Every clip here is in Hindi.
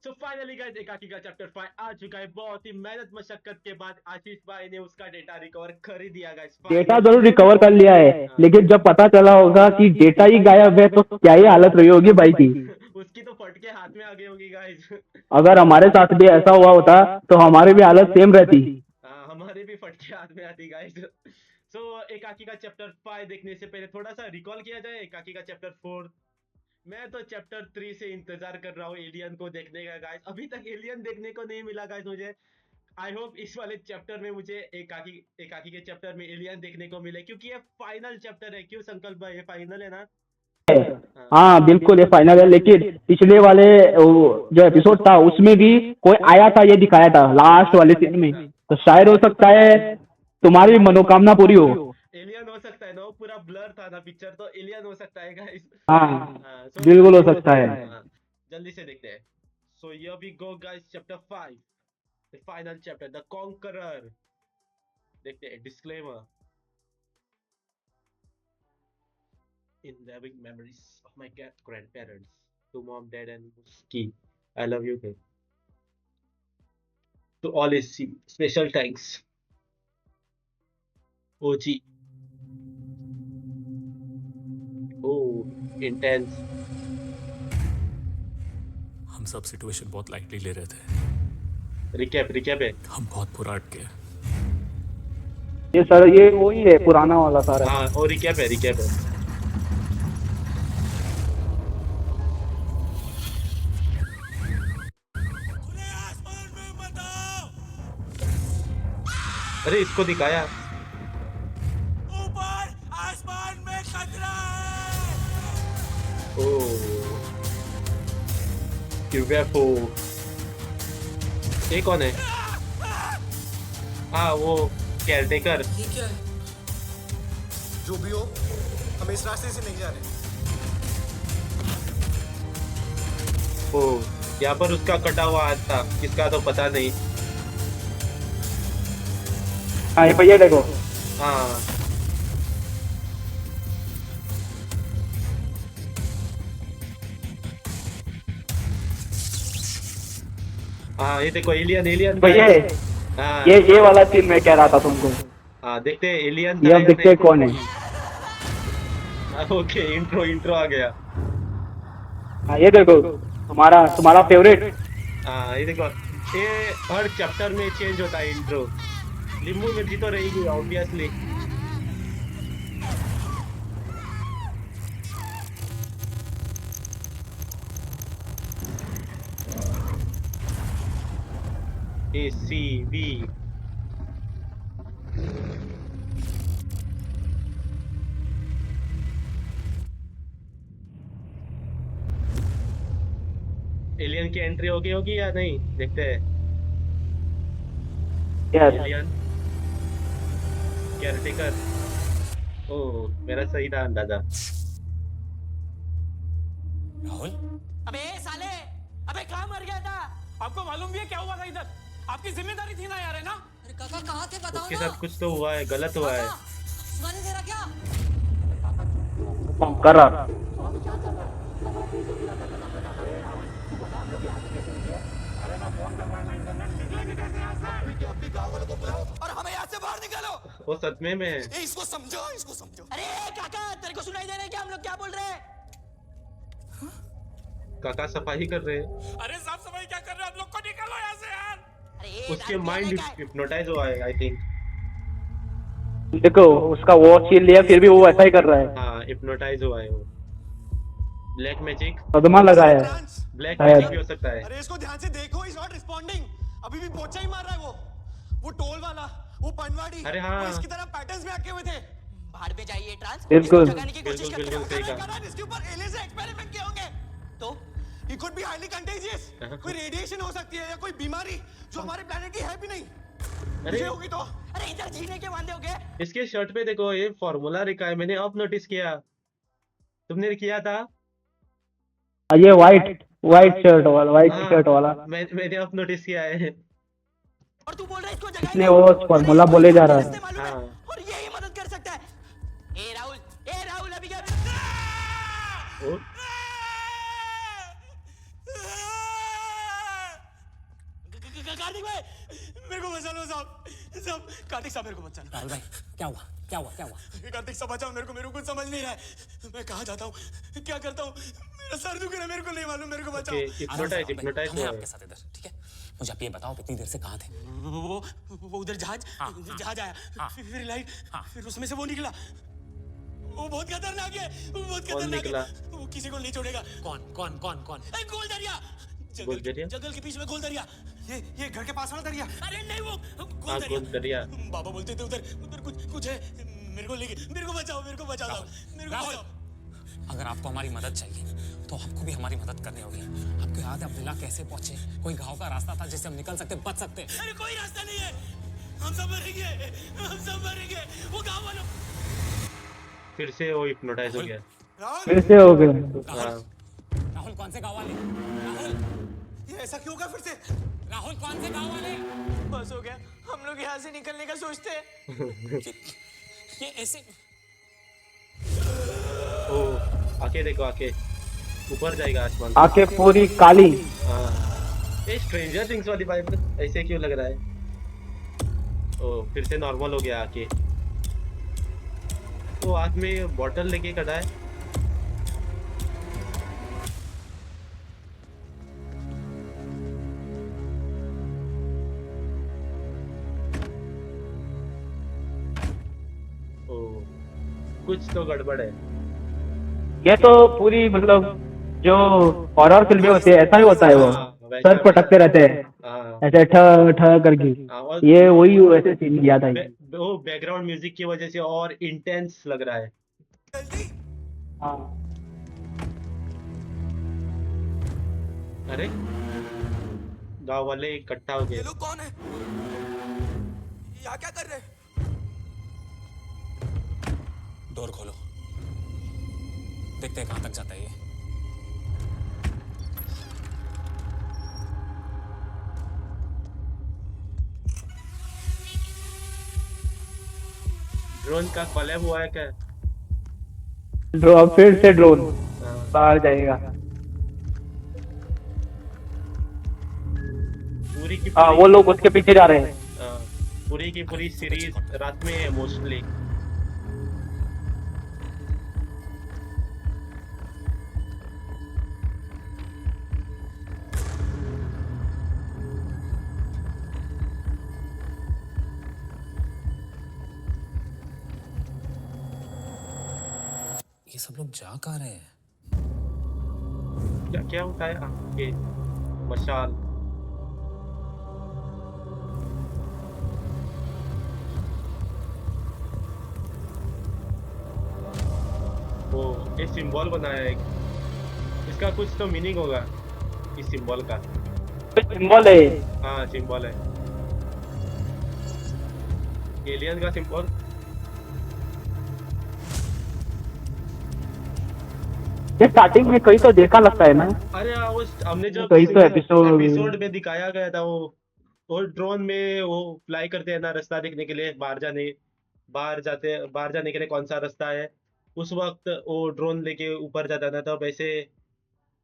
सो फाइनली गाइस एकाकी का चैप्टर 5 आ चुका है। बहुत ही मेहनत मशक्कत के बाद आशीष भाई ने उसका डेटा रिकवर कर ही दिया गाइस डेटा फाइनली। जरूर रिकवर कर लिया है, हाँ। लेकिन जब पता चला होगा कि डेटा ही गायब है तो क्या ही हालत रही होगी भाई की। उसकी तो फटके हाथ में आ गई होगी गाइस। अगर हमारे साथ भी ऐसा हुआ होता तो हमारी भी हालत सेम रहती। हाँ, हमारे भी फटके हाथ में आती गाइस। सो एकाकी का चैप्टर 5 देखने से पहले थोड़ा सा रिकॉल किया जाए एकाकी का चैप्टर 4। मैं तो चैप्टर 3 से इंतजार कर रहा हूँ एलियन को देखने का गाइस। अभी तक एलियन देखने को नहीं मिला गाइस मुझे। आई होप इस वाले चैप्टर में मुझे एकाकी के चैप्टर में एलियन देखने को मिले, क्योंकि ये फाइनल चैप्टर है। क्यों संकल्प भाई, ये फाइनल है ना? हाँ। हाँ बिल्कुल ये फाइनल है, लेकिन पिछले वाले जो एपिसोड था उसमें भी कोई आया था, ये दिखाया था लास्ट वाले सीन में। तो शायद हो सकता है तुम्हारी मनोकामना पूरी हो। एलियन हो सकता है ना, वो पूरा ब्लर था ना पिक्चर, तो एलियन हो सकता है गाइस। हाँ हाँ, सो बिल्कुल हो सकता है। हाँ, जल्दी से देखते हैं। So here we go guys, chapter 5, the final chapter, the conqueror. देखते हैं disclaimer. In loving memories of my grandparents, to mom, dad, and Ski, I love you, kid. To all is special thanks. OG. Oh, intense. हम सब सिचुएशन बहुत लाइटली ले रहे थे। रिकैप है। हम बहुत बुरा अटके। ये सर ये वही है पुराना वाला सारा। हाँ, और रिकैप है। अरे इसको दिखाया। ऊपर आसमान में खतरा है। ओ, यूएफओ। ये कौन है? हाँ, वो केयरटेकर। ये क्या है? जो भी हो, हम इस रास्ते से नहीं जा रहे। ओ, यहाँ पर उसका कटा हुआ हाथ था, किसका तो पता नहीं। हाँ ये भैया देखो। हाँ, हाँ, ये देखो एलियन भैया हाँ, ये वाला सीन मैं कह रहा था तुमको। हाँ, देखते हैं एलियन। ये अब देखते हैं कौन है। ओके, इंट्रो आ गया। हाँ ये देखो तुम्हारा फेवरेट। हाँ, ये देखो, ये हर चैप्टर में चेंज होता है इंट्रो। नींबू मिर्ची तो रहेगी ऑब्वियसली। ACV। एलियन की एंट्री होगी या नहीं, देखते हैं। Alien caretaker. ओ, मेरा सही था अंदाजा। राहुल, अबे साले, अबे कहाँ मर गया था? आपको मालूम भी है क्या हुआ था इधर? आपकी जिम्मेदारी थी ना यार, है ना? अरे काका कहाँ थे बताओ उसके ना। साथ कुछ तो हुआ है, गलत हुआ है। सुनाई दे रहा क्या? कर रहा। और हमें यहाँ से बाहर निकालो। वो सदमे में है। ए, इसको समझो। अरे काका तेरे को सुनाई दे रहा है क्या हम लोग क्या बोल रहे हैं? काका सफाई कर रहे हैं। अरे साफ सफाई क्या कर रहे हो आप लोग? को निकालो यहाँ से यार। अरे उसके माइंड हिप्नोटाइज हुआ है आई थिंक। देखो उसका वॉच छीन लिया फिर भी वो ऐसा ही कर रहा है। हाँ, हिप्नोटाइज हुआ है वो। Black magic. सदमा लगा है। ब्लैक शायद। मैजिक भी हो सकता है। अरे इसको ध्यान से देखो, इज नॉट रिस्पॉन्डिंग। अभी भी पोचा ही मार रहा है वो टोल वाला, वो पनवाड़ी। अरे हाँ। वो इसकी तरह पैटर्न्स में अटके हुए थे। बाहर में जाइए ट्रांस। बिल्कुल। इसको जगाने की कोशिश करते बिल्कुल हैं। सही मैंने कहा। कहा इसके ऊपर एलियन से एक्सपेरिमेंट किए होंगे। तो it could be highly contagious. कोई रेडिएशन हो सकती है या कोई बीमारी जो हमारे प्लेनेट की है भी नहीं। अरे ये होगी तो अरे इधर जीने के वादे हो गए। इसके शर्ट पे देखो, ये फॉर्मूला लिखा है। मैंने अब नोटिस किया। तुमने किया था? ये वाइट शर्ट वाला मैंने अब नोटिस किया है। और तू बोल रहा है इसको जगाएंगे? इसने वो फॉर्मूला बोले जा रहा है। मालूम है? हाँ। और यही मदद कर सकता है। ए राहुल अभी क्या? ओ, कार्तिक भाई मेरे को बचा लो साहब साहब कार्तिक साहब मेरे को बचा लो राहुल भाई क्या हुआ क्या हुआ क्या हुआ कार्तिक साहब बचाओ मेरे को कुछ समझ नहीं रहा है मैं कहाँ जाता हूँ क्या करता हूँ मेरा सर दुख रहा है मेरे को नहीं मालूम मेरे को बचाओ हिप्नोटाइज हिप्नोटाइज हम हैं आपके साथ इधर ठीक है मुझे आप ये बताओ कितनी देर से कहाँ थे वो उधर जहाज आया फिर लाइट फिर उसमें से वो निकला वो बहुत खतरनाक है वो बहुत खतरनाक है वो किसी को नहीं छोड़ेगा कौन कौन कौन कौन गोल दरिया गोल दरिया? जंगल के बीच में गोल दरिया ये घर के पास वाला दरिया अरे नहीं वो गोल दरिया बाबा बोलते थे उधर कुछ है मेरे को बचाओ मेरे को बचाओ मेरे को बचाओ अगर आपको हमारी मदद चाहिए तो आपको भी हमारी मदद करनी होगी आपको याद है अब्दुल्ला कैसे पहुंचे कोई गांव का रास्ता था जिससे हम निकल सकते बच सकते अरे कोई रास्ता नहीं है हम सब मरेंगे वो गांव वालों फिर से वो हिप्नोटाइज हो गया फिर से हो गया। राहुल कौन से गांव वाले राहुल ये ऐसा क्यों होगा फिर से राहुल कौन से गांव वाले बस हो गया हम लोग यहाँ से निकलने का सोचते हैं ये ऐसे ओ आके देखो आके ऊपर जाएगा आसमान आंखें पूरी काली। हाँ ये स्ट्रेंजर थिंग्स वाली वाइब ऐसे क्यों लग रहा है ओ फिर से नॉर्मल हो गया आके तो हाथ में बॉटल लेके खड़ा है ओ कुछ तो गड़बड़ है ये तो पूरी मतलब जो हॉरर फिल्में होती है ऐसा ही होता है वो सर पटकते रहते हैं हाँ ऐसे ठ ठ करके और ये वही वैसे सीन किया था ये। वो बैकग्राउंड म्यूजिक की वजह से और इंटेंस लग रहा है जल्दी हाँ अरे गांव वाले इकट्ठा हो ये गए लोग कौन है यहाँ क्या कर रहे हैं डोर खोलो देखते हैं कहां तक जाता है ये ड्रोन का कॉलैब हुआ है क्या फिर से ड्रोन हाँ, बाहर जाएगा। पूरी की हाँ पूरी वो लोग उसके पीछे जा रहे हैं। हाँ, पूरी की पूरी सीरीज रात में है मोस्टली ये सब लोग जा कहाँ रहे हैं क्या क्या होता है आपके मशाल वो ये सिंबल बनाया है इसका कुछ तो मीनिंग होगा इस सिंबल का सिंबल है हाँ सिंबल है एलियन का सिंबल ये स्टार्टिंग में कहीं तो देखा लगता है ना। अरे हाँ, वो हमने जब कहीं तो एपिसोड में दिखाया गया था वो ड्रोन में वो फ्लाई करते हैं ना रास्ता देखने के लिए बाहर जाने के लिए कौन सा रास्ता है उस वक्त वो ड्रोन लेके ऊपर जाता था तब ऐसे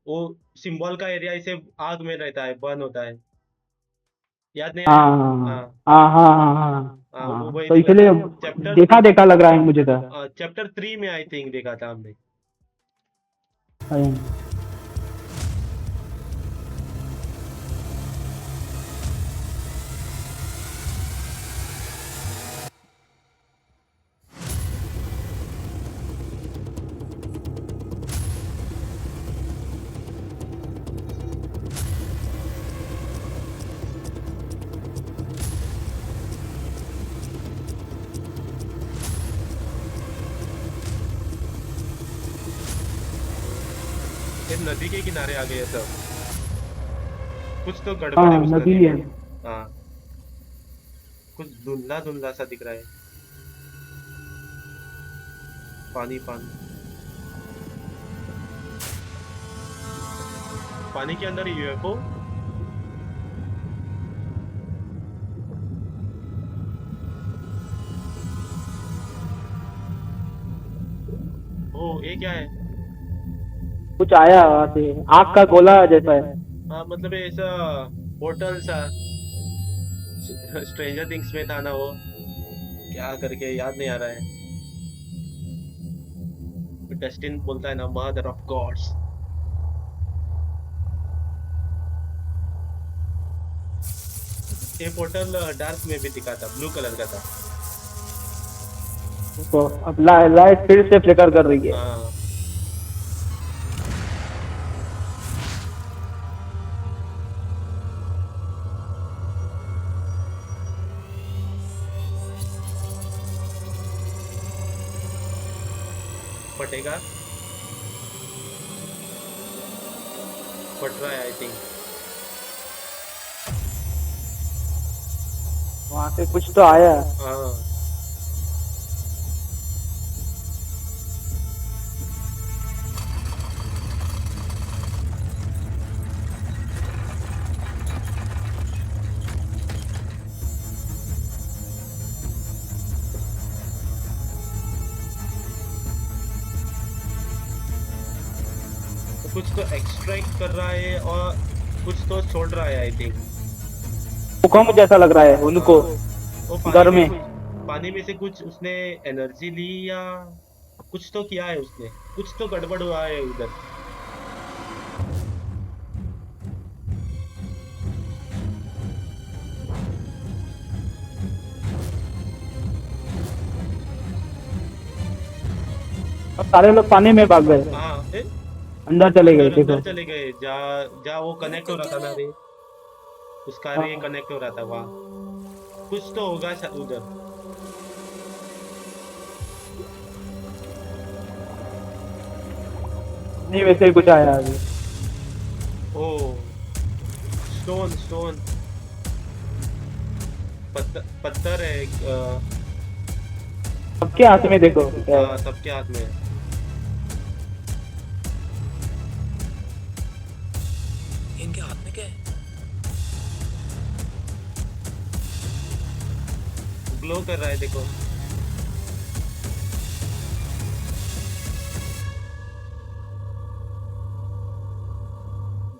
वो सिंबल का एरिया इसे आग में रहता है बर्न होता है याद नहीं हाँ हाँ हाँ हाँ हाँ हाँ हाँ, वो हाँ वही तो दिखा इसलिए था। चैप्टर देखा देखा लग रहा है मुझे तो। चैप्टर 3 में आई थिंक देखा था हमने ये नदी के किनारे आ गए सब कुछ तो गड़बड़ है हाँ उस नदी नदी है। में हाँ कुछ धुंधला धुंधला सा दिख रहा है पानी पानी के अंदर यूएफओ ओ ये क्या है कुछ आया वहाँ से आग का गोला जैसा है। हाँ मतलब ऐसा पोर्टल सा स्ट्रेंजर थिंग्स में था ना वो, क्या करके याद नहीं आ रहा है। डस्टिन बोलता है ना, मदर ऑफ गॉड्स। ये पोर्टल डार्क में भी दिखा था, ब्लू कलर का था। तो अब लाइट फिर से फ्लिकर कर रही है। हाँ फटेगा, फट रहा है आई थिंक। वहां से कुछ तो आया। हाँ तो कुछ तो एक्सट्रैक्ट कर रहा है और कुछ तो छोड़ रहा है आई थिंक। भूकंप जैसा लग रहा है उनको वो घर में। पानी में से कुछ उसने एनर्जी ली या कुछ तो किया है उसने, कुछ तो गड़बड़ हुआ है उधर। अब सारे लोग पानी में भाग गए, हाँ अंदर चले गए। देखो अंदर चले गए, जा वो कनेक्ट हो रहा था ना रे, उसका रे कनेक्ट हो रहा था वहाँ। कुछ तो होगा उधर। नहीं वैसे ही कुछ आया अभी। ओ स्टोन स्टोन पत्थर है। सबके हाथ में देखो। हाँ सबके हाथ में है। इनके हाथ में क्या है? ग्लो कर रहा है देखो।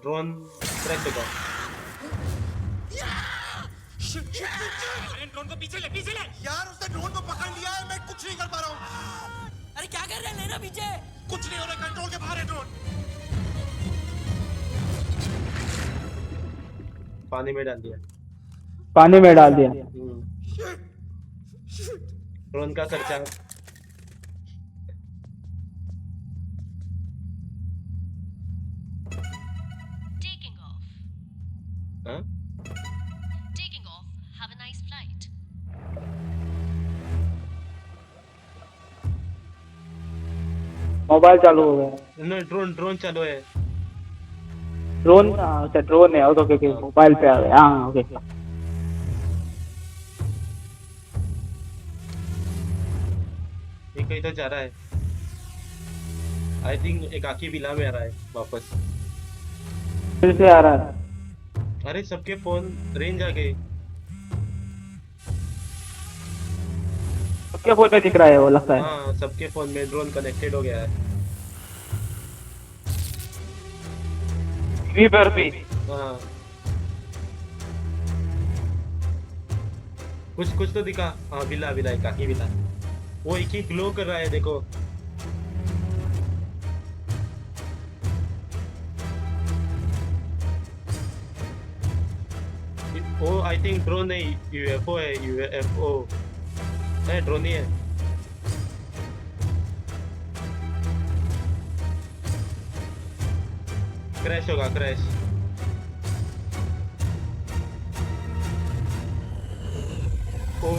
ड्रोन क्रैश होगा। ड्रोन को पीछे ले यार, उसने ड्रोन को पकड़ लिया है, मैं कुछ नहीं कर पा रहा हूँ। अरे क्या कर रहे हैं, लेना पीछे। कुछ नहीं हो रहा, कंट्रोल के बाहर है ड्रोन। पानी में डाल दिया। पानी में डाल दिया। ड्रोन का खर्चा। Taking off. हाँ? Taking off. Have a nice flight. Mobile चालू हो गया। नहीं ड्रोन ड्रोन चालू है। ड्रोन, अच्छा ड्रोन है। ओके ओके, मोबाइल पे आ गया। हाँ ओके। ये कहीं तो जा रहा है। आई थिंक एक आकी विला में आ रहा है वापस। फिर से आ रहा है। अरे सबके फोन रेंज आ गए। सबके फोन में दिख रहा है वो, लगता है। हाँ सबके फोन में ड्रोन कनेक्टेड हो गया है। टीवी पर भी। हाँ कुछ कुछ तो दिखा। हाँ विला विला एक आकी विला, वो एक ही ग्लो कर रहा है देखो। वो आई थिंक ड्रोन है, यूएफओ है। यूएफओ है, ड्रोन ही है। क्रैश होगा, क्रैश। ओ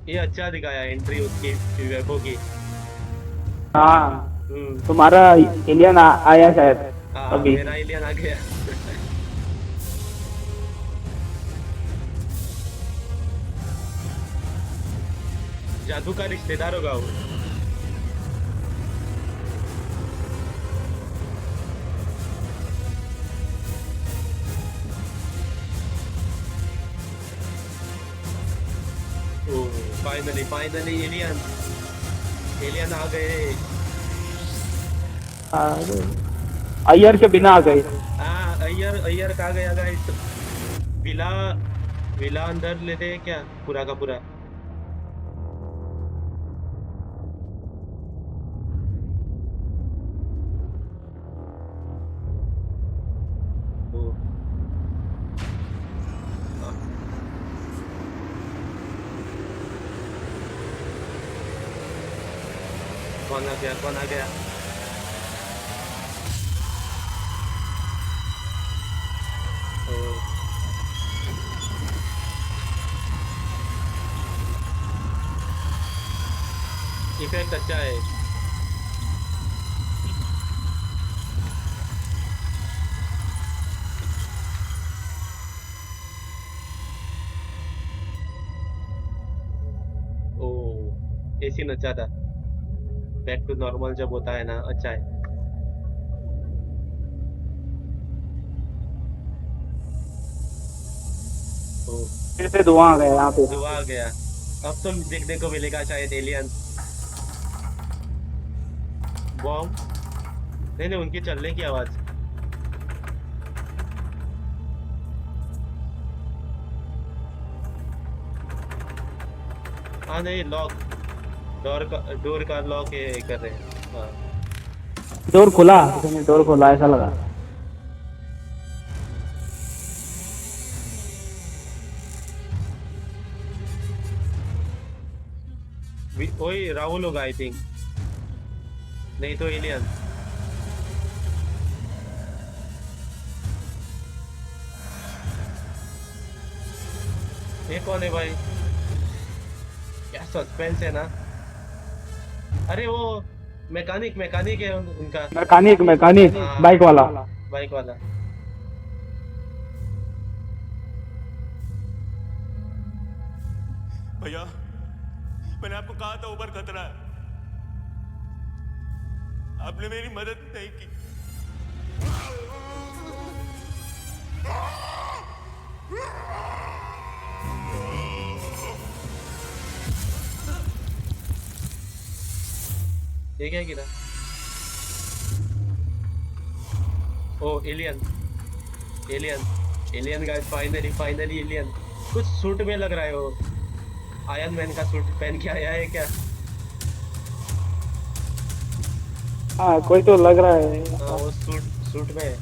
ये अच्छा दिखाया एंट्री उसकी यूएफओ की। हाँ तुम्हारा एलियन आया शायद हाँ अभी। मेरा एलियन आ गया। जादू का रिश्तेदार होगा वो। फाइनली फाइनली एलियन, एलियन आ गए। अय्यर के बिना आ गए। हाँ अय्यर कहाँ गया गाइस? विला विला अंदर लेते हैं क्या पूरा का पूरा? ओ, हाँ, कौन आ गया कौन आ गया? ओ, इफेक्ट अच्छा है। ओ, ये सीन अच्छा था। बैक टू नॉर्मल जब होता है ना, अच्छा है। ओ, फिर से धुआं आ गया यहाँ पे। दुआ आ गया। अब तो देखने को मिलेगा शायद एलियन बॉम्ब। नहीं नहीं, उनकी चलने की आवाज। हाँ नहीं, लॉक, डोर का लॉक ये कर रहे हैं। हाँ, डोर खुला, किसी ने डोर खोला ऐसा लगा। वही राहुल होगा आई थिंक, नहीं तो एलियन। ये कौन है भाई? क्या सस्पेंस है ना। अरे वो मैकेनिक है उनका। मैकेनिक हाँ, बाइक वाला। बाइक वाला। भैया मैंने आपको कहा था ऊपर खतरा है, आपने मेरी मदद नहीं की। ये क्या गिरा? Oh alien, alien guys, finally alien. कुछ सूट में लग रहा है वो, आयरन मैन का सूट पहन के आया है क्या? हाँ कोई तो लग रहा है। हाँ, वो सूट में है।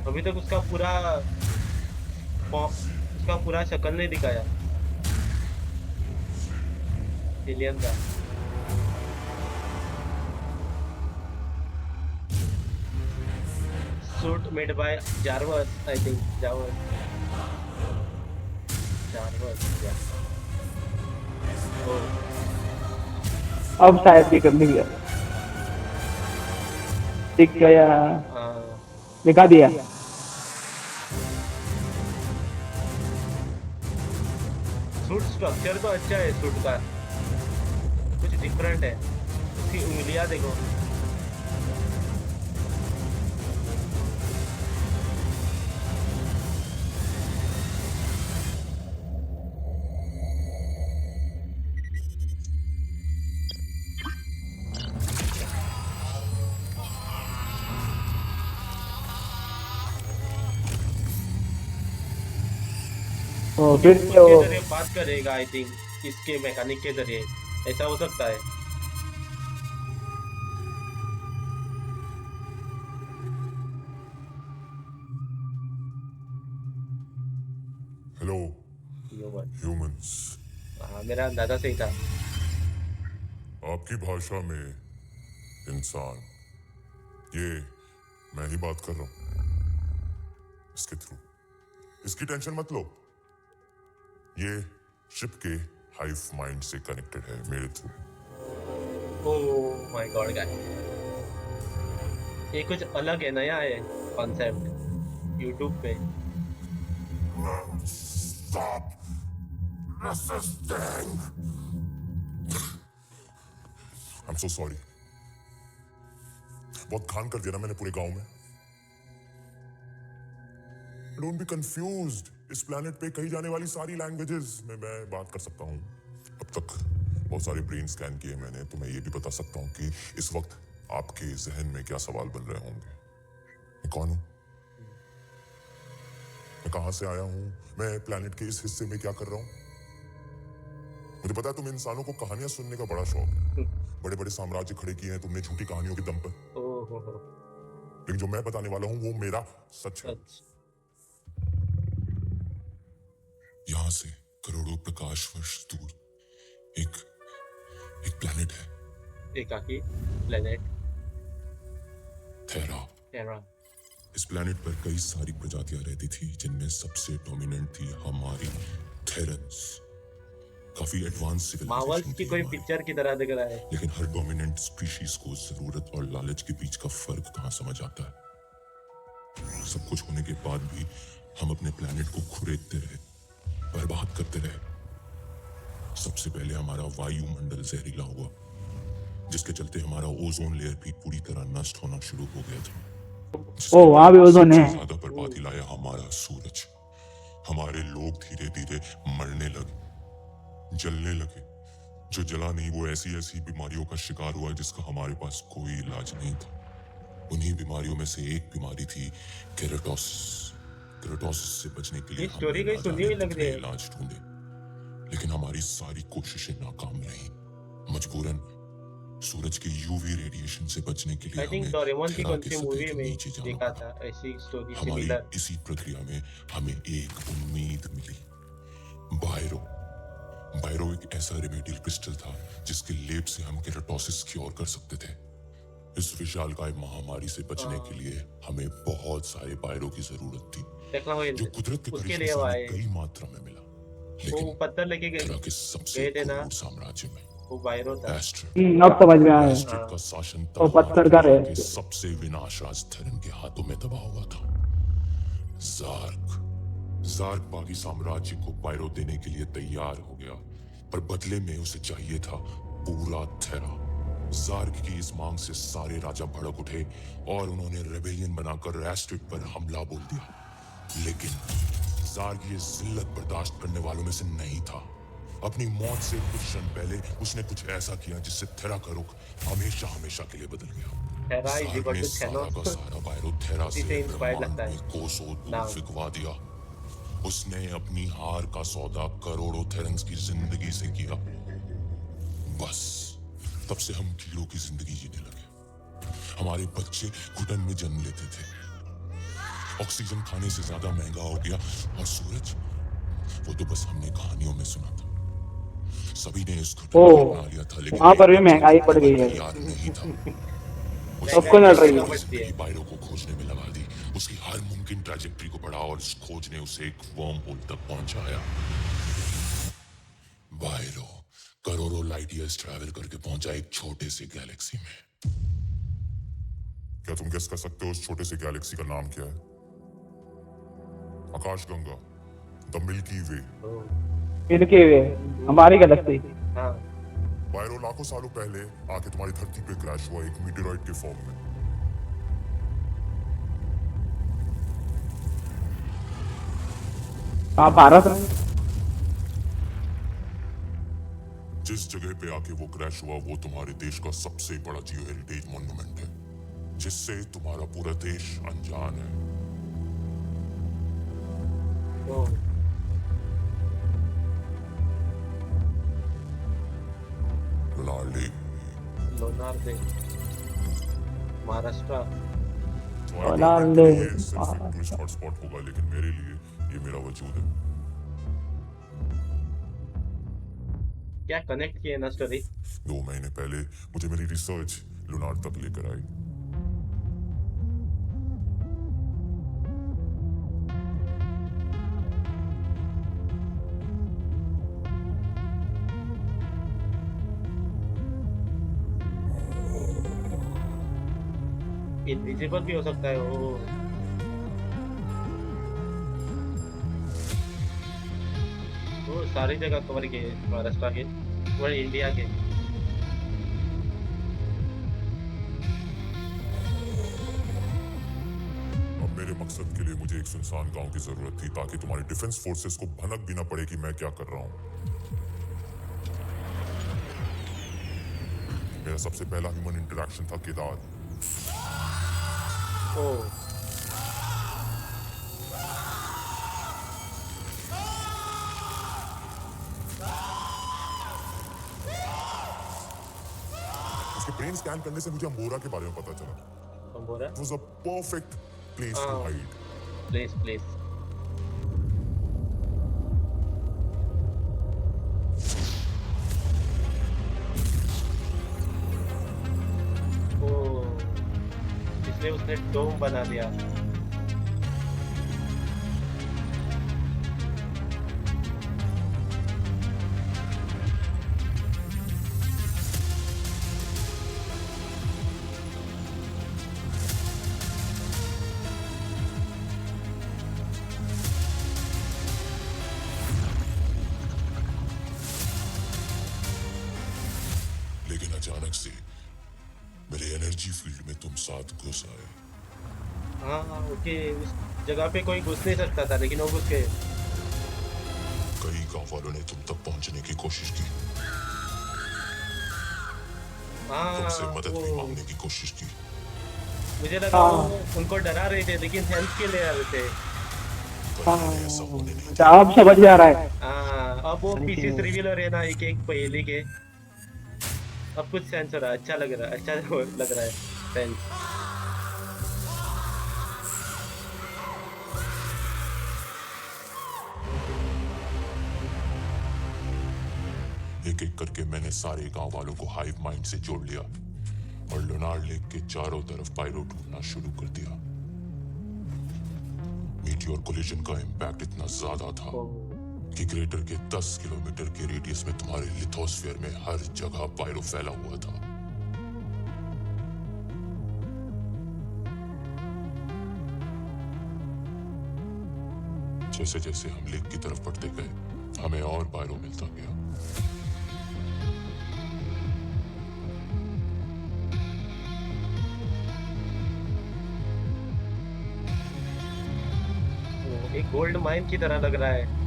अभी तक उसका पूरा शक्ल नहीं दिखाया एलियन का। Suit made by Jarvis I think, Jarvis या ओ, अब शायद भी कर दिया, दिख गया, हाँ, दिखा दिया। सूट स्ट्रक्चर तो अच्छा है सूट का, कुछ डिफरेंट है। उसकी उंगलियां देखो। तो फिर उसके तो जरिए बात करेगा आई थिंक, इसके मैकेनिक के जरिए, ऐसा हो सकता है। Hello human. ह्यूमंस, हाँ, मेरा अंदाजा सही था। आपकी भाषा में इंसान, ये मैं ही बात कर रहा हूं इसके थ्रू। इसकी टेंशन मत लो, ये शिप के हाइव माइंड से कनेक्टेड है मेरे through. Oh my God guys, ये कुछ अलग है, नया है कॉन्सेप्ट यूट्यूब पे। Stop resisting. I'm so sorry. बहुत खान कर दिया ना मैंने पूरे गांव में। डोंट बी कंफ्यूज्ड, इस प्लेनेट पे कही जाने वाली सारी लैंग्वेजेस में मैं बात कर सकता हूँ। अब तक बहुत सारे ब्रेन स्कैन किए मैंने, तो मैं ये भी बता सकता हूँ कि इस वक्त आपके जहन में क्या सवाल बन रहे होंगे। मैं कौन हूँ, मैं कहां से आया हूँ, मैं प्लेनेट के इस हिस्से में क्या कर रहा हूँ। मुझे पता है तुम इंसानों को कहानियां सुनने का बड़ा शौक है, बड़े बड़े साम्राज्य खड़े किए हैं तुमने झूठी कहानियों के दम पर, ओहो, लेकिन जो मैं बताने वाला हूँ वो मेरा सच है। यहां से करोड़ों प्रकाश वर्ष दूर एक प्लेनेट है, एकाकी प्लेनेट थेरा। टेरा। इस प्लेनेट पर कई सारी प्रजातियां रहती थी, जिनमें सबसे डोमिनेंट थी हमारी थेरेंस। काफी एडवांस मार्वल्स सिविलाइजेशन की थी कोई हमारी, पिक्चर की तरह दिख रहा है। लेकिन हर डोमिनेंट स्पीशीज को जरूरत और लालच के बीच का फर्क कहां समझ आता है। सब कुछ होने के बाद भी हम अपने प्लेनेट को खुरेदते रहे, बर्बाद करते रहे। सबसे पहले हमारा वायुमंडल जहरीला हुआ, जिसके चलते हमारा ओजोन लेयर भी पूरी तरह नष्ट होना शुरू हो गया था। ओ वहाँ भी ओजोन है। सबसे ज्यादा बर्बादी लाया हमारा सूरज। हमारे लोग धीरे धीरे मरने लगे, जलने लगे। जो जला नहीं वो ऐसी ऐसी बीमारियों का शिकार हुआ जिसका हमारे पास कोई इलाज नहीं था। उन्हीं बीमारियों में से एक बीमारी थी केराटोसिस। केराटोसिस से बचने के लिए ये स्टोरी हमने कहीं ना सुनी जाने हुई लग कितने रही है। इलाज ढूंढे, लेकिन हमारी सारी कोशिशें नाकाम रही। मजबूरन सूरज के यूवी रेडिएशन से बचने के लिए आई थिंक हमें डोरेमोन की थेरा कौन के सी सतह मूवी के में नीचे जाना देखा पड़ा। था ऐसी स्टोरी हमारी सिमिलर। इसी प्रक्रिया में हमें एक उम्मीद मिली, बायरो। बायरो एक ऐसा रेमेडियल क्रिस्टल था जिसके लेप से हम केराटोसिस क्योर कर सकते थे। इस विशालकाय महामारी से बचने के लिए हमें बहुत सारे बायरो की जरूरत थी, जो कुदरत के उसके करिश्मे लिए से वो हमें आए, कई मात्रा में मिला। वो लेकिन पत्थर लेके थेरा के सबसे गए थे ना, क्रूर साम्राज्य में वो बायरो था। एस्ट्रिड अब समझ में आया। एस्ट्रिड का शासन वो तब पत्थर का हमारी दुनिया है। के सबसे विनाशराज थेरन के हाथों में दबा हुआ था। जार्क बाकी साम्राज्य को बायरो देने के लिए तैयार हो गया, पर बदले में उसे चाहिए था पूरा थेरा। जार्क की इस मांग से सारे राजा भड़क उठे और उन्होंने रेबेलियन बनाकर एस्ट्रिड पर हमला बोल दिया। लेकिन जार्क ये जिल्लत बर्दाश्त करने वालों में से नहीं था। अपनी मौत से कुछ क्षण पहले उसने कुछ ऐसा किया जिससे थेरा का रुख हमेशा हमेशा के लिए बदल गया। थेरा इज जार्क इक्वल ने टू सारा का थेनोस। सारा बायरो थेरा इसी से से इंस्पायर ब्रह्मांड लगता है में कोसों दूर नाम। फिकवा दिया। उसने अपनी हार का सौदा करोड़ों थेरेंस की जिंदगी से किया। बस तब से हम कीड़ों की जिंदगी जीने लगे। हमारे बच्चे घुटन में जन्म लेते थे, ऑक्सीजन खाने से ज्यादा महंगा हो गया, और सूरज वो तो बस हमने कहानियों में सुना था। सभी ने इस घुटन ओह, को अपना लिया था, लेकिन वहाँ पर भी एक महंगाई बच्चा बढ़ गई है। तैयार नहीं था। सबको लड़ रही है। उसने जिंदगी बायरो को खोजने में लगा दी। उसकी हर मुमकिन ट्रैजेक्टरी को बढ़ा और उस खोज ने उसे एक वर्म होल तक पहुंचाया। बायरो करोड़ों लाइट ईयर्स ट्रैवल करके पहुंचा एक छोटे से गैलेक्सी में। क्या तुम गेस कर सकते हो उस छोटे से गैलेक्सी का नाम क्या है? आकाशगंगा, द मिल्की वे। मिल्की वे, हमारी गैलेक्सी। हाँ, बायरो लाखों सालों पहले आके तुम्हारी धरती पे क्रैश हुआ एक मीटेरॉइड के फॉर्म में। हाँ, भारत में। जिस जगह पे आके वो क्रैश हुआ वो तुम्हारे देश का सबसे बड़ा जियो हेरिटेज मॉन्यूमेंट है, जिससे तुम्हारा पूरा देश अनजान है। तो लोनार्ड, लोनार दे महाराष्ट्र। लोनार्ड। तुम्हारे लिए सिर्फ एक टूरिस्ट हॉटस्पॉट होगा, लेकिन मेरे लिए ये मेरा वजूद है। क्या कनेक्ट किए ना स्टोरी। 2 महीने पहले मुझे मेरी रिसर्च लुनार तक लेकर आई। इनविजिबल भी हो सकता है वो। वो सारी जगह कवर किए महाराष्ट्र के और इंडिया के। मकसद के लिए मुझे एक सुनसान गांव की जरूरत थी ताकि तुम्हारी डिफेंस फोर्सेस को भनक भी ना पड़े कि मैं क्या कर रहा हूं। मेरा सबसे पहला ह्यूमन इंटरेक्शन था केदार। ओ उसके ब्रेन स्कैन करने से मुझे अंबोरा के बारे में पता चला। हम बोल रहे It was a perfect place to hide. Please oh इसलिए उसने डोम बना दिया। लेकिन अचानक से मेरे एनर्जी फील्ड में तुम साथ घुस आए। हाँ ओके, उस जगह पे कोई घुस नहीं सकता था लेकिन वो घुस गए। कई गांव वालों ने तुम तक पहुंचने की कोशिश की, तुमसे हाँ मदद भी वो मांगने की कोशिश की, मुझे लगा वो उनको डरा रहे थे लेकिन हेल्प के लिए आ रहे थे। पर मैंने ऐसा होने नहीं अच्छा, अब समझ में आ रहा है। हाँ अब वो पीसेस रिवील हो रहे हैं ना एक एक पहेली के। अब कुछ सेंस हो रहा है, अच्छा लग रहा है, अच्छा लग रहा है सेंस। एक एक करके मैंने सारे गांव वालों को हाइव माइंड से जोड़ लिया और लोनार लेक के चारों तरफ पायरो ढूंढना शुरू कर दिया। मीटियोर कोलिजन का इम्पैक्ट इतना ज्यादा था कि ग्रेटर के 10 किलोमीटर के रेडियस में तुम्हारे लिथोस्फीयर में हर जगह पायरो फैला हुआ था। जैसे जैसे हम लेक की तरफ बढ़ते गए हमें और पायरो मिलता गया। एक गोल्ड माइन की तरह लग रहा है।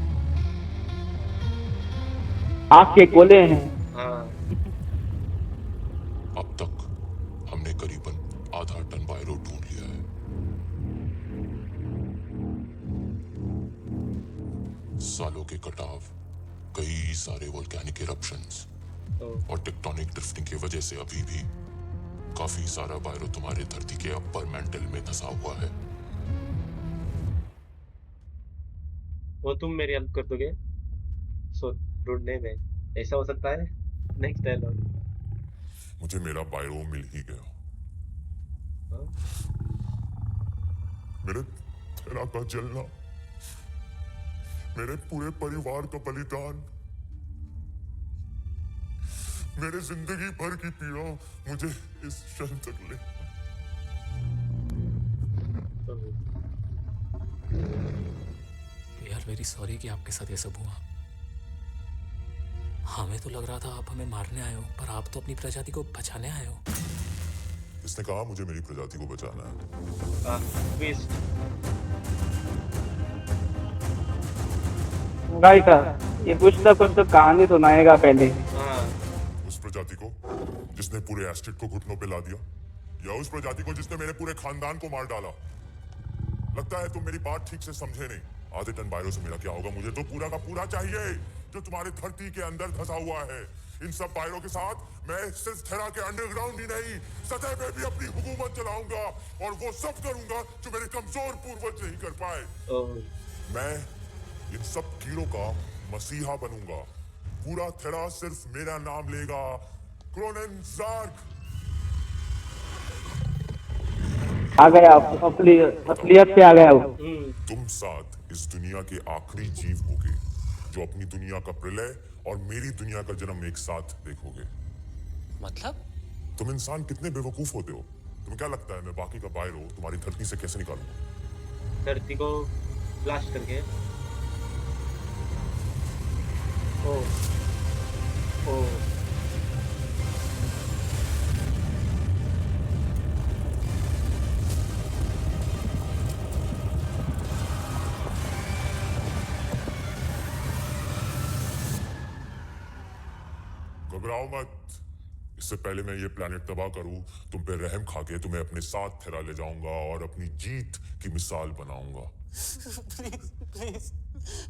आग के गोले हैं। हाँ अब तक हमने करीबन आधा टन पायरो ढूंढ लिया है। सालों के कटाव, कई सारे वोल्केनिक इरप्शंस और टेक्टोनिक ड्रिफ्टिंग की वजह से अभी भी काफी सारा पायरो तुम्हारे धरती के अपर मेंटल में धंसा हुआ है। वो तुम मेरी हेल्प कर दोगे सो ढूंढने में, ऐसा हो सकता है? Next dialogue. मुझे मेरा पायरो मिल ही गया। मेरे तेरा का जलना, मेरे पूरे परिवार का बलिदान, मेरे जिंदगी भर की पीड़ा मुझे इस क्षण तक ले। वी आर वेरी सॉरी कि आपके साथ ये सब हुआ। हमें तो लग रहा था आप हमें मारने आए हो, पर आप तो अपनी प्रजाति को बचाने आए हो। इसने कहा मुझे मेरी प्रजाति को बचाना है। ट्विस्ट। भाई का ये कुछ ना कुछ तो कहानी सुनाएगा पहले। हाँ उस प्रजाति को जिसने पूरे एस्टेट को घुटनों पे ला दिया, या उस प्रजाति को जिसने मेरे पूरे खानदान को मार डाला? लगता है तुम मेरी बात ठीक से समझे नहीं। आधे टन बायरो से मेरा क्या होगा? मुझे तो पूरा का पूरा चाहिए जो तुम्हारे धरती के अंदर धंसा हुआ है। इन सब बायरों के साथ मैं सिर्फ थेरा के अंडरग्राउंड ही नहीं, सतह पे भी अपनी हुकूमत चलाऊंगा और वो सब करूंगा जो मेरे कमजोर पूर्वज नहीं कर पाए। मैं इन सब कीड़ों का मसीहा बनूंगा। पूरा थेरा सिर्फ मेरा नाम लेगा, क्रोनन ज़ार्ग। आ गया असलियत पे आ गया वो। तुम साथ इस दुनिया के आखिरी जीव होगे जो अपनी दुनिया का प्रलय और मेरी दुनिया का जन्म एक साथ देखोगे। मतलब तुम इंसान कितने बेवकूफ होते हो। तुम्हें क्या लगता है मैं बाकी का बायरो तुम्हारी धरती से कैसे निकालूंगा? धरती को ब्लास्ट करके। ओ ओ घबराओ मत। इससे पहले मैं ये प्लेनेट तबाह करूं, तुम पे रहम खा के तुम्हें अपने साथ ठहरा ले जाऊंगा और अपनी जीत की मिसाल बनाऊंगा। प्लीज प्लीज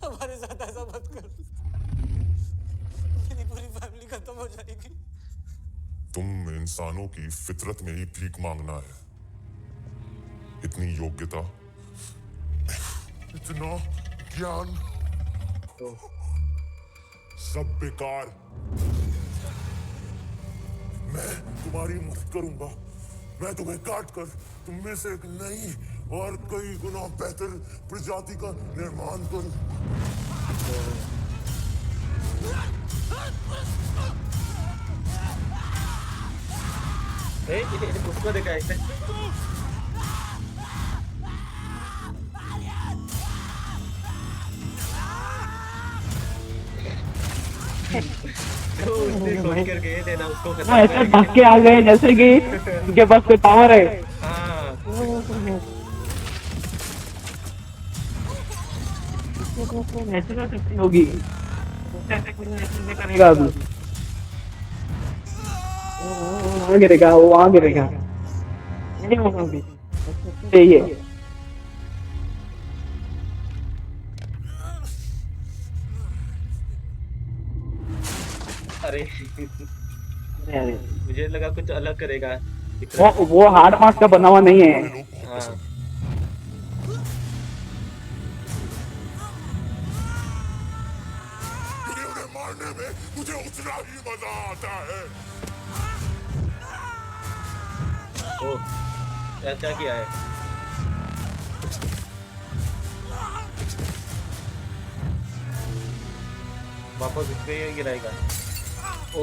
हमारे साथ ऐसा मत कर, मेरी पूरी फैमिली खत्म हो जाएगी। तुम इंसानों की फितरत में ही भीख मांगना है। इतनी योग्यता, इतना ज्ञान, सब बेकार। मैं तुम्हारी मदद करूंगा। मैं तुम्हें काट कर तुम में से एक नई और कई गुना बेहतर प्रजाति का निर्माण करूं। उसको देखा है तो उसने सोच कर गए थे ना उसको खत्म ऐसे करेंगे। भाग के आ गए जैसे कि उनके पास कोई पावर है। हाँ होगी करेगा अभी। वहाँ गिरेगा, वो वहाँ गिरेगा। नहीं होगा अभी। सही है। अरे अरे मुझे लगा कुछ अलग करेगा। वो हार्ड मार्क का बना हुआ नहीं है। हाँ उन्हें मारने में मुझे उतना ही मजा आता है। ओ क्या किया है? वापस इस पे ही गिराएगा। ओ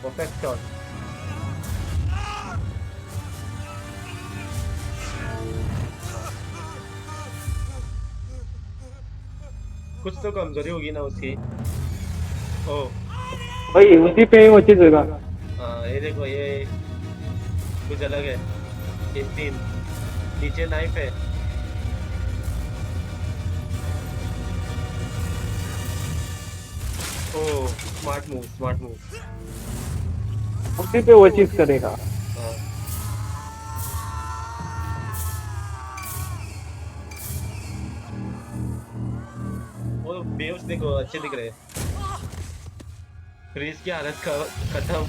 परफेक्ट शॉट। कुछ तो कमजोरी होगी ना उसकी। ओ वही उसी पे वो चीज होगा। हाँ ये देखो ये कुछ अलग है। ये तीन नीचे नाइफ है। ओ स्मार्ट मूव स्मार्ट मूव। उसी पे वो चीज करेगा। हाँ वो बेव्स देखो अच्छे दिख रहे हैं। फ्रीज की हालत खत्म।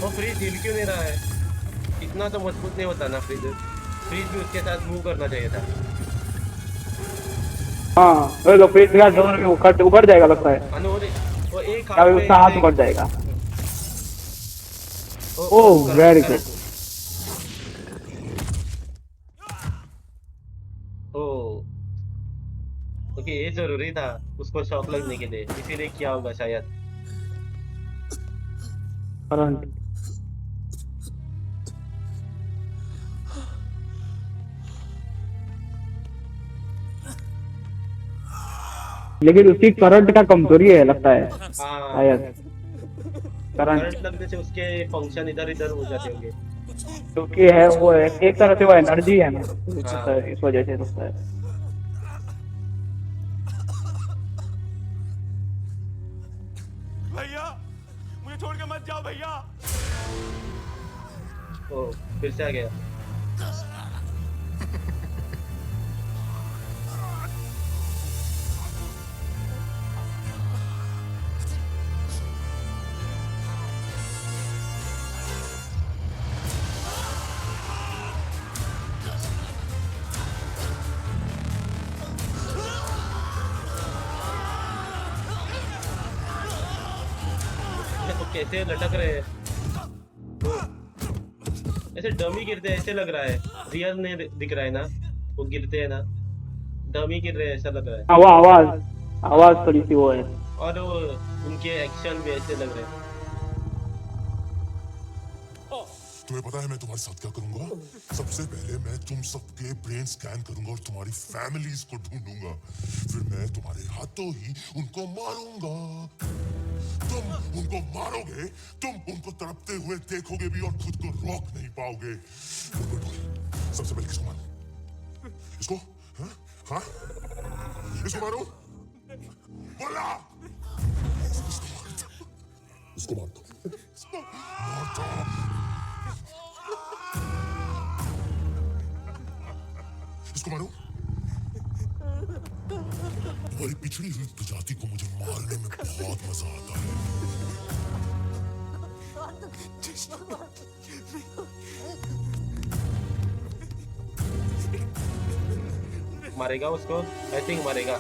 वो फ्रीज हिल क्यों नहीं रहा है? इतना तो मजबूत नहीं होता ना फ्रीज। फ्रीज भी उसके साथ मूव करना चाहिए था। हाँ वो लोग फ्रीज का डोर उखड़ जाएगा लगता है। हाँ, वो एक या हाथ उसका हाथ उखड़ जाएगा। Oh very good. Oh okay ये जरूरी था उसको शॉक लगने के लिए, इसीलिए किया होगा शायद। करंट लेकिन उसकी करंट का कमजोरी है लगता है हाँ शायद। करंट करंट लगने से उसके फंक्शन इधर इधर हो जाते होंगे। क्योंकि है वो एक तरह से वो एनर्जी है ना, इस वजह से लगता है। भैया मुझे छोड़ के मत जाओ भैया। ओ फिर से आ गया। तो कैसे लटक रहे हैं? ऐसे डमी गिरते हैं ऐसे लग रहा है। रियल नहीं दिख रहा है ना, वो गिरते हैं ना, डमी गिर रहे हैं ऐसा लग रहा है। वो आवाज थोड़ी सी वो है। और वो उनके एक्शन भी ऐसे लग रहे हैं। तुम्हें पता है मैं तुम्हारे साथ क्या करूंगा? सबसे पहले मैं तुम सबके ब्रेन स्कैन करूंगा और तुम्हारी फैमिलीज को ढूंढूंगा, फिर मैं तुम्हारे हाथों ही उनको मारूंगा। तुम उनको मारोगे, तुम उनको तड़पते हुए देखोगे भी और खुद को रोक नहीं पाओगे। सबसे पहले किसको मारूं? इसको? हाँ? हाँ? इसको मारूं? बोला! इसको मार दो। इसको मार दो। इसको मारूं? तुम्हारी पिछड़ी हुई प्रजाति को मुझे मारने में बहुत मजा आता है। मारेगा उसको? आई थिंक मारेगा।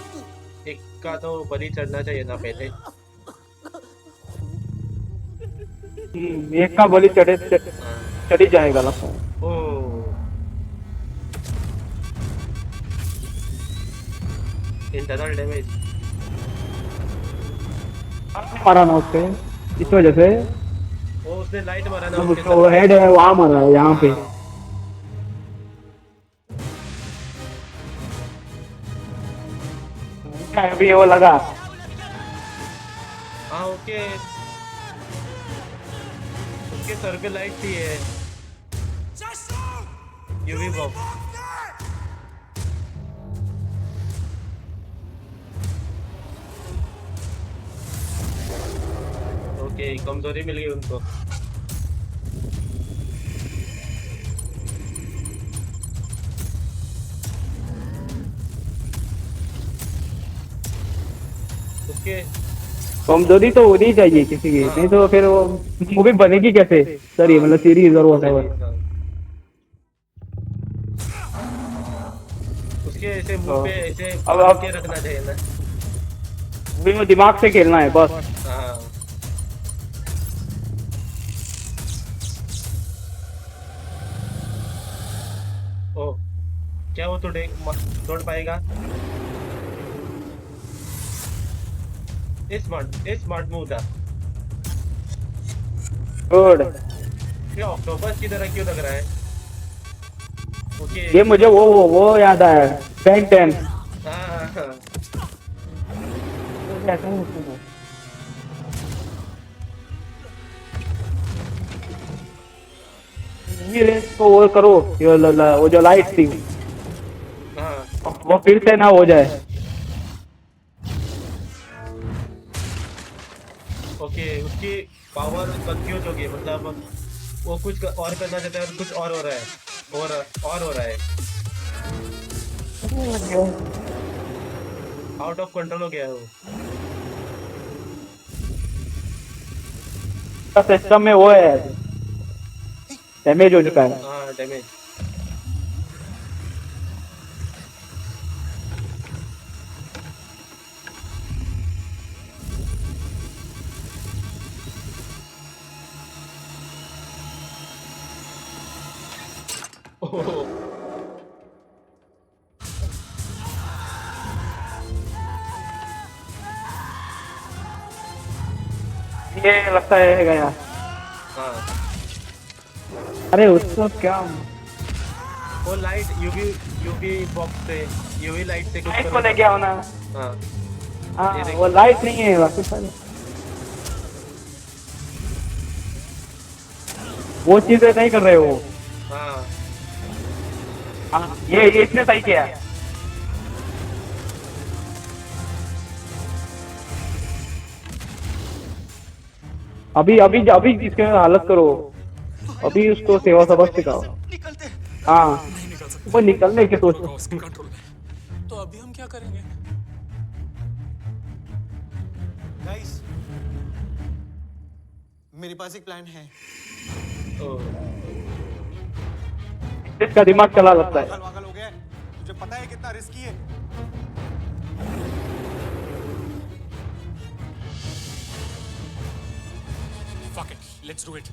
एक का तो बलि चढ़ना चाहिए ना पहले। एक का बलि चढ़ी जाएगा लगता है। ओ इंटरनल डैमेज मारा ना उससे, इस वजह से वो उसने लाइट मारा ना मतलब उसके उसका वो हेड है वहां मारा है, यहाँ पे। अभी वो लगा। हाँ ओके, उसके सर पे लाइट थी है। UV box. ओके, कमजोरी मिल गई उनको। उसके कमजोरी तो होनी चाहिए किसी की, नहीं तो फिर वो मूवी बनेगी कैसे सर, ये मतलब सीरीज और व्हाटएवर। उसके ऐसे मुंह पे ऐसे अब बांध के रखना चाहिए ना। मूवी में दिमाग से खेलना है बस। हाँ ओ, क्या वो तोड़ पाएगा? स्मार्ट मूव था। गुड। ये ऑक्टोपस की तरह क्यों लग रहा है? ओके। ये मुझे वो याद आया, बैंक 10। हाँ हाँ ये इसको वो करो, वो जो लाइट थी हाँ। वो फिर से ना हो जाए। ओके, उसकी पावर कंफ्यूज हो गई, मतलब वो कुछ और करना चाहता है और कुछ और हो रहा है, और हो रहा है। आउट ऑफ कंट्रोल हो गया है वो। सिस्टम में वो है, डैमेज हो चुका है। हाँ डैमेज। ये लगता है गया। हाँ अरे उसको क्या, वो लाइट यूवी बॉक्स से, यूवी लाइट से कुछ लाइट को करो। ले गया होना। हाँ हाँ ये देखो। वो लाइट नहीं है बाकी सारी वो चीजें नहीं कर रहे हो। हाँ हाँ ये इसने सही किया। अभी अभी अभी इसके हालत करो, अभी उसको सेवा सबक सिखाओ। निकलते। हाँ नहीं निकल सकते, वो निकलने के सोच। उसके कंट्रोल में। तो अभी हम क्या करेंगे? गाइस, मेरे पास एक प्लान है। इसका दिमाग चला लगता है। पागल वागल हो गया है? तुझे पता है कितना रिस्की है? Fuck it, let's do it.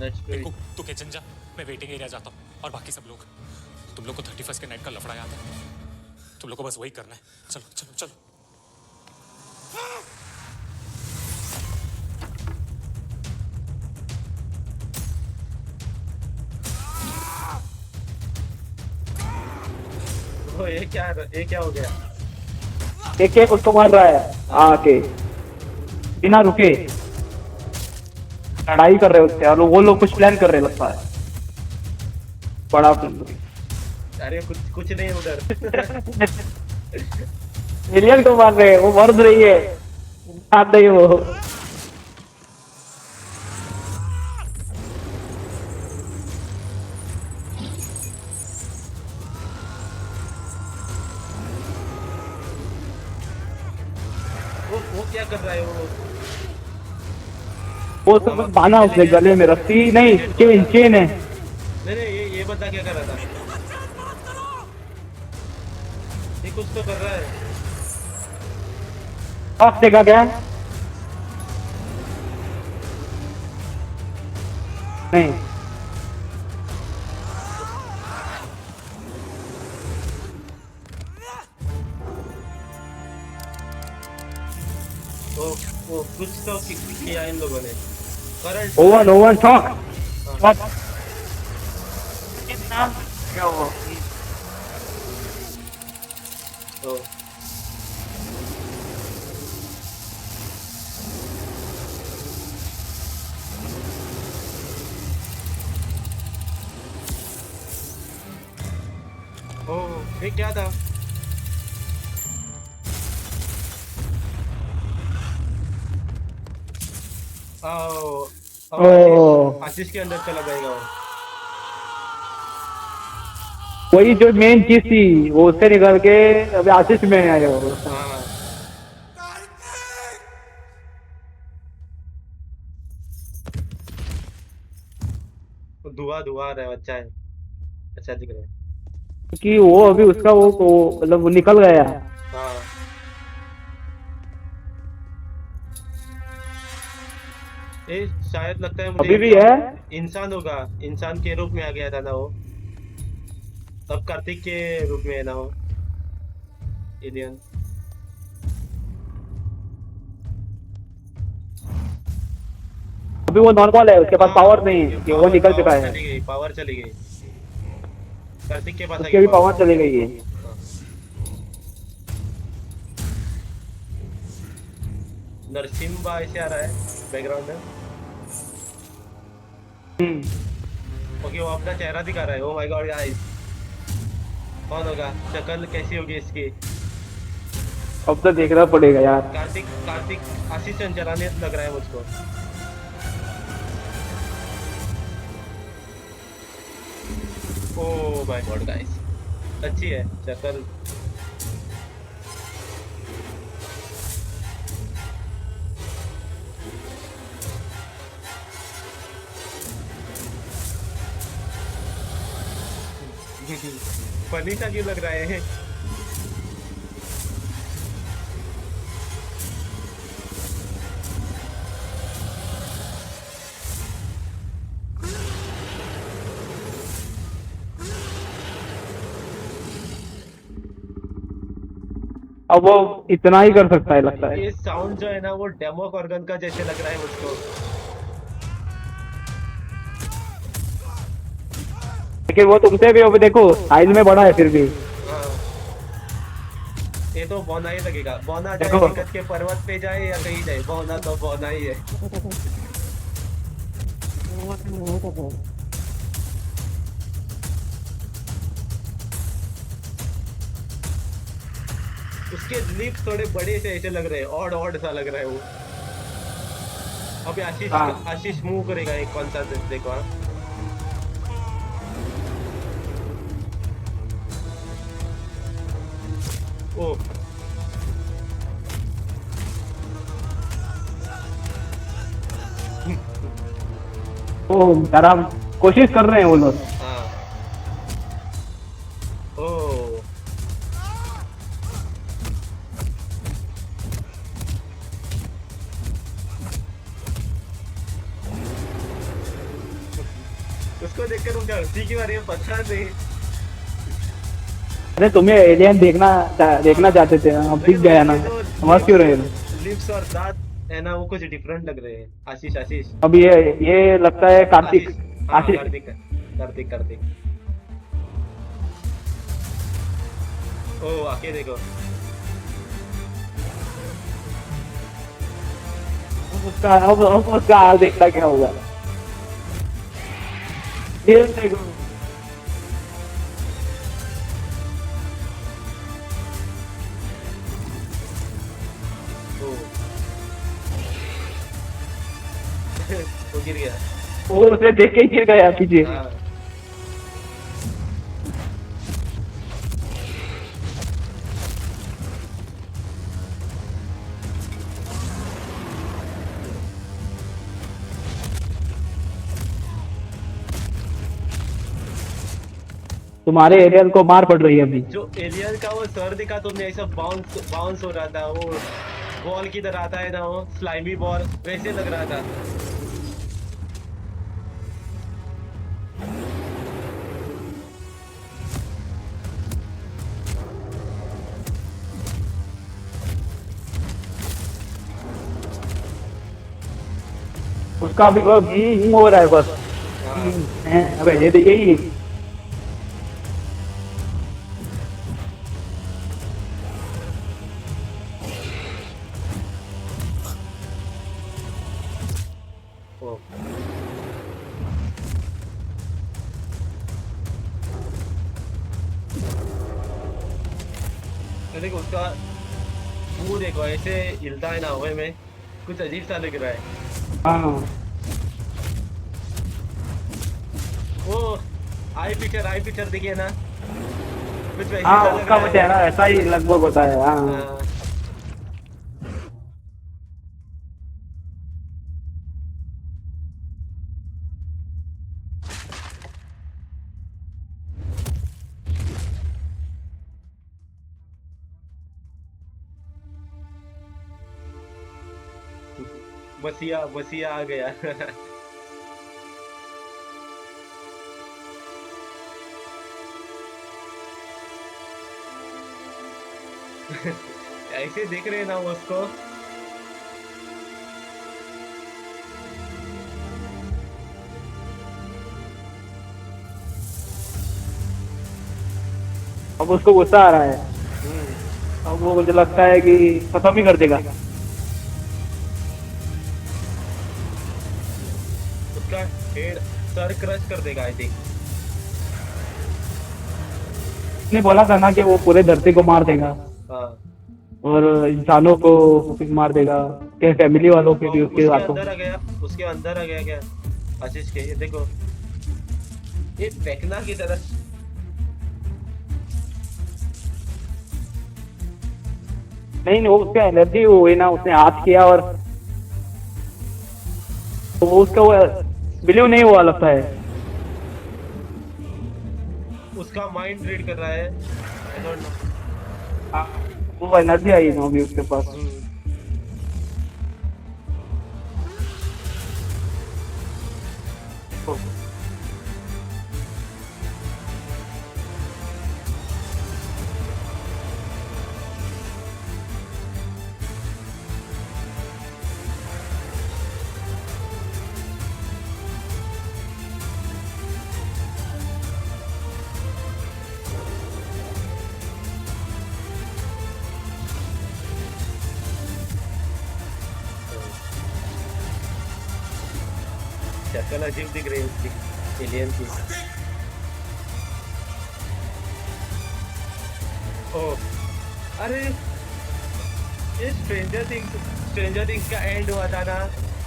Let's do देखो, इट। तू किचन जा, मैं वेटिंग एरिया जाता हूँ और बाकी सब लोग। तुम लोग को 31st के नाइट का लफड़ा याद है? तुम लोग को बस वही करना है। चलो चलो चलो। ये क्या हो गया? एक एक उसको मार रहा है आके बिना रुके, लड़ाई कर रहे उससे, और वो लोग कुछ प्लान कर रहे लगता है बड़ा। अरे कुछ नहीं उधर। एलियन को मार रहे हैं, वो मर रही है, हाथ नहीं वो। वो क्या कर रहा है वो सब बांधा उसने गले में, रस्सी नहीं, चेन है। नहीं ये बंदा क्या कर रहा था? ये कुछ तो कर रहा है। आप देखा क्या? नहीं, वो कुछ तो किया इन लोगों ने। करंट ओवन शॉक क्या हुआ? तो ये क्या था? आशीष के अंदर चला जाएगा वो। वही जो मेन चीज थी वो उससे निकल के अभी आशीष में आया वो। हाँ धुआं आ रहा है, अच्छा है, अच्छा दिख रहा है। क्योंकि वो अभी उसका वो मतलब वो निकल गया। हाँ ये शायद लगता है मुझे अभी भी है। इंसान होगा, इंसान के रूप में आ गया था ना वो, अब कार्तिक के रूप में है ना वो एलियन। अभी वो नॉर्मल है, उसके पास पावर नहीं है कि वो निकल चुका है। पावर चली गई कार्तिक के पास। उसकी भी पावर चली गई है। नरसिम्हा ऐसे आ रहा है बैकग्राउंड में। ओके वो अपना चेहरा दिखा रहा है। ओ माय गॉड गाइस, कौन होगा? शक्ल कैसी होगी इसकी? अब तो देखना पड़ेगा यार। कार्तिक आशीष चंचलानी लग रहा है मुझको। ओ माय गॉड गाइस, अच्छी है शक्ल। फनी सा क्यों लग रहा है? अब वो इतना ही कर सकता है लगता है। ये साउंड जो है ना वो डेमो ऑर्गन का जैसे लग रहा है मुझको। लेकिन वो तुमसे भी अभी देखो साइज में बड़ा है फिर भी। हाँ ये तो बौना ही लगेगा। बौना जाए देखो। दिक्कत के पर्वत पे जाए या कहीं जाए, बौना तो बौना ही है। उसके लिप्स थोड़े बड़े से ऐसे लग रहे हैं, ऑड सा लग रहा है वो। अभी आशीष मूव करेगा एक कौन सा देखो। हाँ ओ आराम कोशिश कर रहे हैं वो लोग। हाँ ओ उसको देखकर मुझे हंसी क्यों आ रही है पता नहीं। अरे तुम्हें एलियन देखना चाहते थे, अब दिख गया ना, समझ क्यों रहे हो? लिप्स और दांत है ना वो कुछ डिफरेंट लग रहे हैं। आशीष अब ये लगता है कार्तिक। हाँ, आशीष कार्तिक ओ आके देखो। अब उसका हाल देखना क्या होगा। ये देखो ओ वो गिर गया। वो उसे देख के ही गिर गया पीछे। हाँ तुम्हारे एरियल को मार पड़ रही है अभी। जो एलियन का वो सर दिखा तुमने, ऐसा बाउंस बाउंस हो रहा था, वो बॉल की तरह आता है ना, वो स्लाइमी बॉल वैसे लग रहा था। उसका भी हो रहा है बस। अबे ये देखिए ही। ओ तो देखो उसका मुंह देखो, ऐसे हिलता है ना हवा में, कुछ अजीब सा लग रहा है। हाँ वो आई पिक्चर देखिए ना, कुछ वैसे हाँ सा लग उसका रहा है। चेहरा ऐसा ही लगभग होता है। हाँ हाँ। बसिया बसिया आ गया। ऐसे देख रहे हैं ना वो उसको। अब उसको गुस्सा आ रहा है। अब वो मुझे लगता है कि खत्म ही कर देगा। उसका हेड सर क्रश कर देगा आई थिंक। उसने बोला था ना कि वो पूरे धरती को मार देगा हाँ और इंसानों को भी मार देगा, के फैमिली वालों के भी, उसके उसके हाथों। अंदर आ गया, उसके अंदर आ गया क्या आशीष के, ये देखो ये फेंकना की तरह। नहीं वो उसका एलर्जी हुई ना, उसने हाथ किया और तो वो उसका वो बिलीव नहीं हुआ लगता है। उसका माइंड रीड कर रहा है। I don't know। वो एनर्जी आई ना अभी उसके पास। शक्ल अजीब दिख रही है उसकी, एलियन की। ओ अरे ये स्ट्रेंजर थिंग्स का एंड हुआ था ना,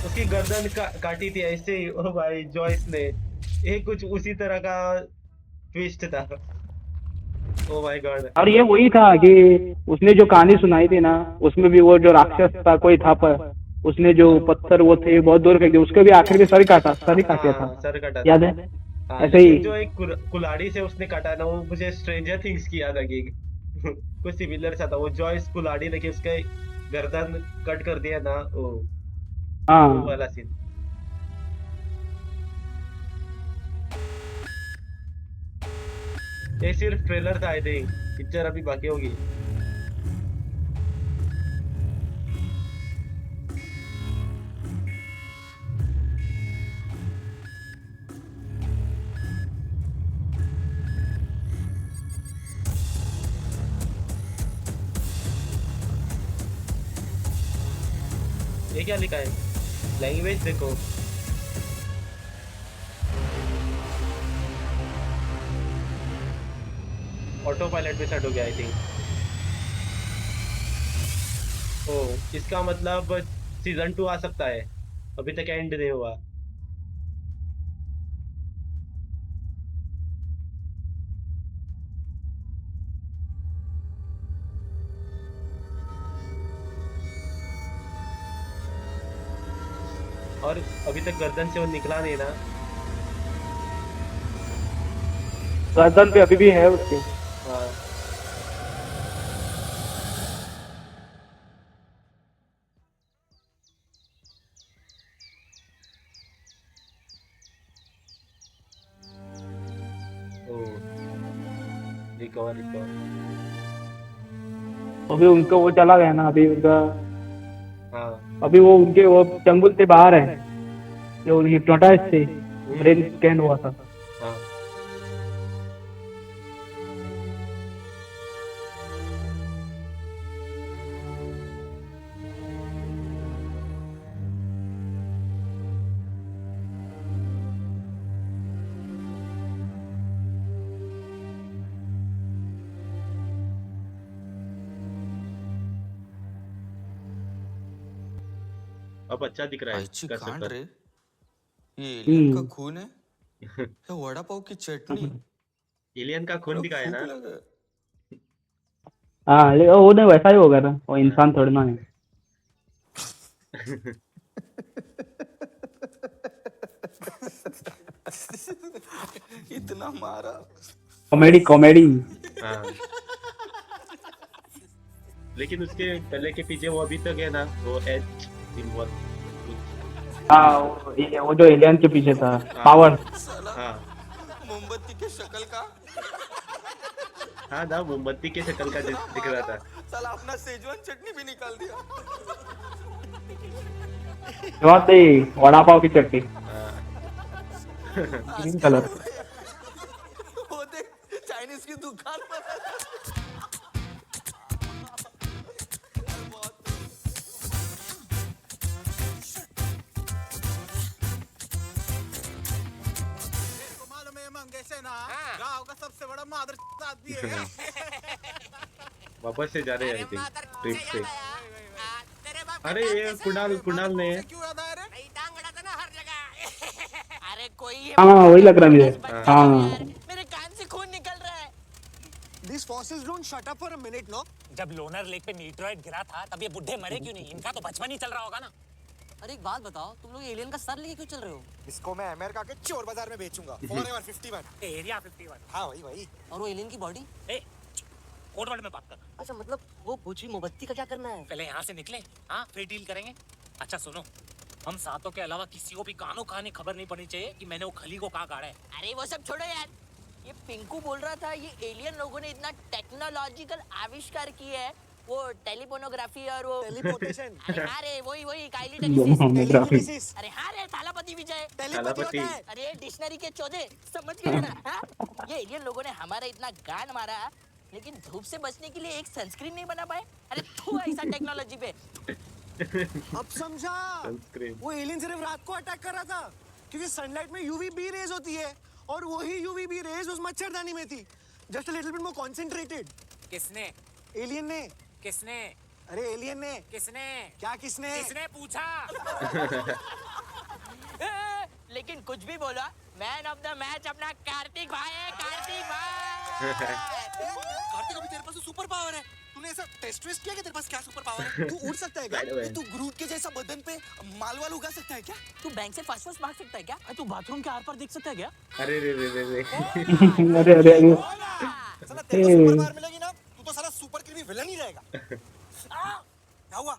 उसकी गर्दन काटी थी ऐसे ही। ओ भाई जॉयस ने, ये कुछ उसी तरह का ट्विस्ट था। Oh my God. और ये वही था कि उसने जो कहानी सुनाई थी ना, उसमें भी वो जो राक्षस था कोई था, पर उसने जो पत्थर वो थे बहुत दूर फेंक दिए, उसके भी आखिर में सर ही काटा था। हाँ सर कटा याद था। है हाँ, ऐसे ही। लेकिन जो एक कुल्हाड़ी से उसने काटा ना, वो मुझे स्ट्रेंजर थिंग्स की याद आ गई। कुछ सिमिलर सा था वो, जॉयस कुल्हाड़ी लेके उसके गर्दन कट कर दिया ना, वो हाँ वाला सीन। ये सिर्फ ट्रेलर था आई थिंक, पिक्चर अभी बाकी होगी। ये क्या लिखा है? लैंग्वेज देखो। ऑटो पायलट पे सेट हो गया आई थिंक। ओ, इसका मतलब सीजन 2 आ सकता है, अभी तक एंड नहीं हुआ। और अभी तक गर्दन से वो निकला नहीं ना। गर्दन पे अभी भी है उसके। हाँ। ओ, रिकवर रिकवर। अभी उनको वो चला गया ना, अभी उनका हाँ। अभी वो उनके वो चंगुल से बाहर है, जो हिप्नोटाइज थे, ब्रेन स्कैन हुआ था। हाँ। अब अच्छा दिख रहा है, आईची कर कांड सकता रे, है। ये एलियन का खून है या वड़ा पाव की चटनी? एलियन का खून दिखाया भूख ना। लगा। हाँ, लेकिन वो नहीं, वैसा ही होगा ना, वो इंसान थोड़ी ना है। इतना मारा। Comedy comedy. हाँ। लेकिन उसके गले के पीछे वो अभी तक है ना, वो एच सिंबल। हाँ, वो जो एलियन के पीछे था, पावर। साला हाँ। मोमबत्ती के शक्ल का। हाँ ना, मोमबत्ती के शक्ल का दिख रहा था। साला अपना सेजवान चटनी भी निकाल दिया। बात नहीं, वड़ा पाव की चटनी, हाँ। Green colour. वो देख, चाइनीज की दुकान पर। मालूम है मंगेश है ना, गांव का सबसे बड़ा मादर आदमी है। वापस से जा रहे हैं आई थिंक ट्रिप से। अरे ये कुणाल ने। क्यों याद आया रे? अरे कोई हाँ, वही लग रहा है मुझे। हाँ, मेरे कान से खून निकल रहा है। These fossils don't shut up for a minute, no? जब लोनर लेक पे मीटरॉइड गिरा था तब ये बुढ़े मरे क्यों नहीं? इनका तो बचपन ही चल रहा होगा ना। अरे एक बात बताओ, तुम लोग एलियन का सर लेके क्यों चल रहे हो? इसको मैं अमेरिका के चोर बाजार में बेचूंगा। Forever 51। एरिया 51। हाँ वही। और वो एलियन की बॉडी? ए, कोड वर्ड में बात कर। अच्छा, मतलब वो बुझी मोमबत्ती का क्या करना है? पहले यहाँ से निकले, हाँ फिर डील करेंगे। अच्छा सुनो, हम सातों के अलावा किसी को भी कानो कहानी खबर नहीं पड़नी चाहिए कि मैंने वो खली को कहाँ गाड़ा है। अरे वो सब छोड़ो यार, ये पिंकू बोल रहा था ये एलियन लोगों ने इतना टेक्नोलॉजिकल आविष्कार किए है, वो टेलीपोनोग्राफी और वो Teleportation। अरे हाँ रे, वही काइली Telekinesis। अरे हाँ रे, थालापति विजय। थालापति। अरे डिक्शनरी के चौधे, समझ गए ना? हाँ? ये एलियन लोगों ने हमारा इतना गान मारा, लेकिन धूप से बचने के लिए एक सनस्क्रीन नहीं बना पाए। अरे तू ऐसा टेक्नोलॉजी पे। अब समझा, सनस्क्रीन। वो एलियन सिर्फ रात को अटैक कर रहा था क्योंकि सनलाइट में यूवीबी रेज होती है और वही यूवीबी रेज उस मच्छरदानी में थी, just a little bit more concentrated. किसने? एलियन ने। किसने? अरे एलियन ने। किसने? क्या किसने? किसने पूछा? लेकिन कुछ भी बोला, मैन ऑफ द मैच अपना कार्तिक भाई है, कार्तिक भाई। कार्तिक, अभी तेरे पास तो सुपर पावर है। तूने ऐसा टेस्ट किया कि तेरे पास क्या सुपर पावर है? तू उड़ सकता है क्या? By the way। तू ग्रूट के जैसा बदन पे मालवाल उगा सकता है क्या? तू बैंक से फास्ट फास्ट भाग सकता है क्या? तू बाथरूम के आर पार देख सकता है क्या? अरे रे रे रे रे। अरे अरे अरे। साला तेरे को सुपर पावर मिलेगी ना, तू तो साला सुपर क्रीमी विलन ही रहेगा। क्या हुआ?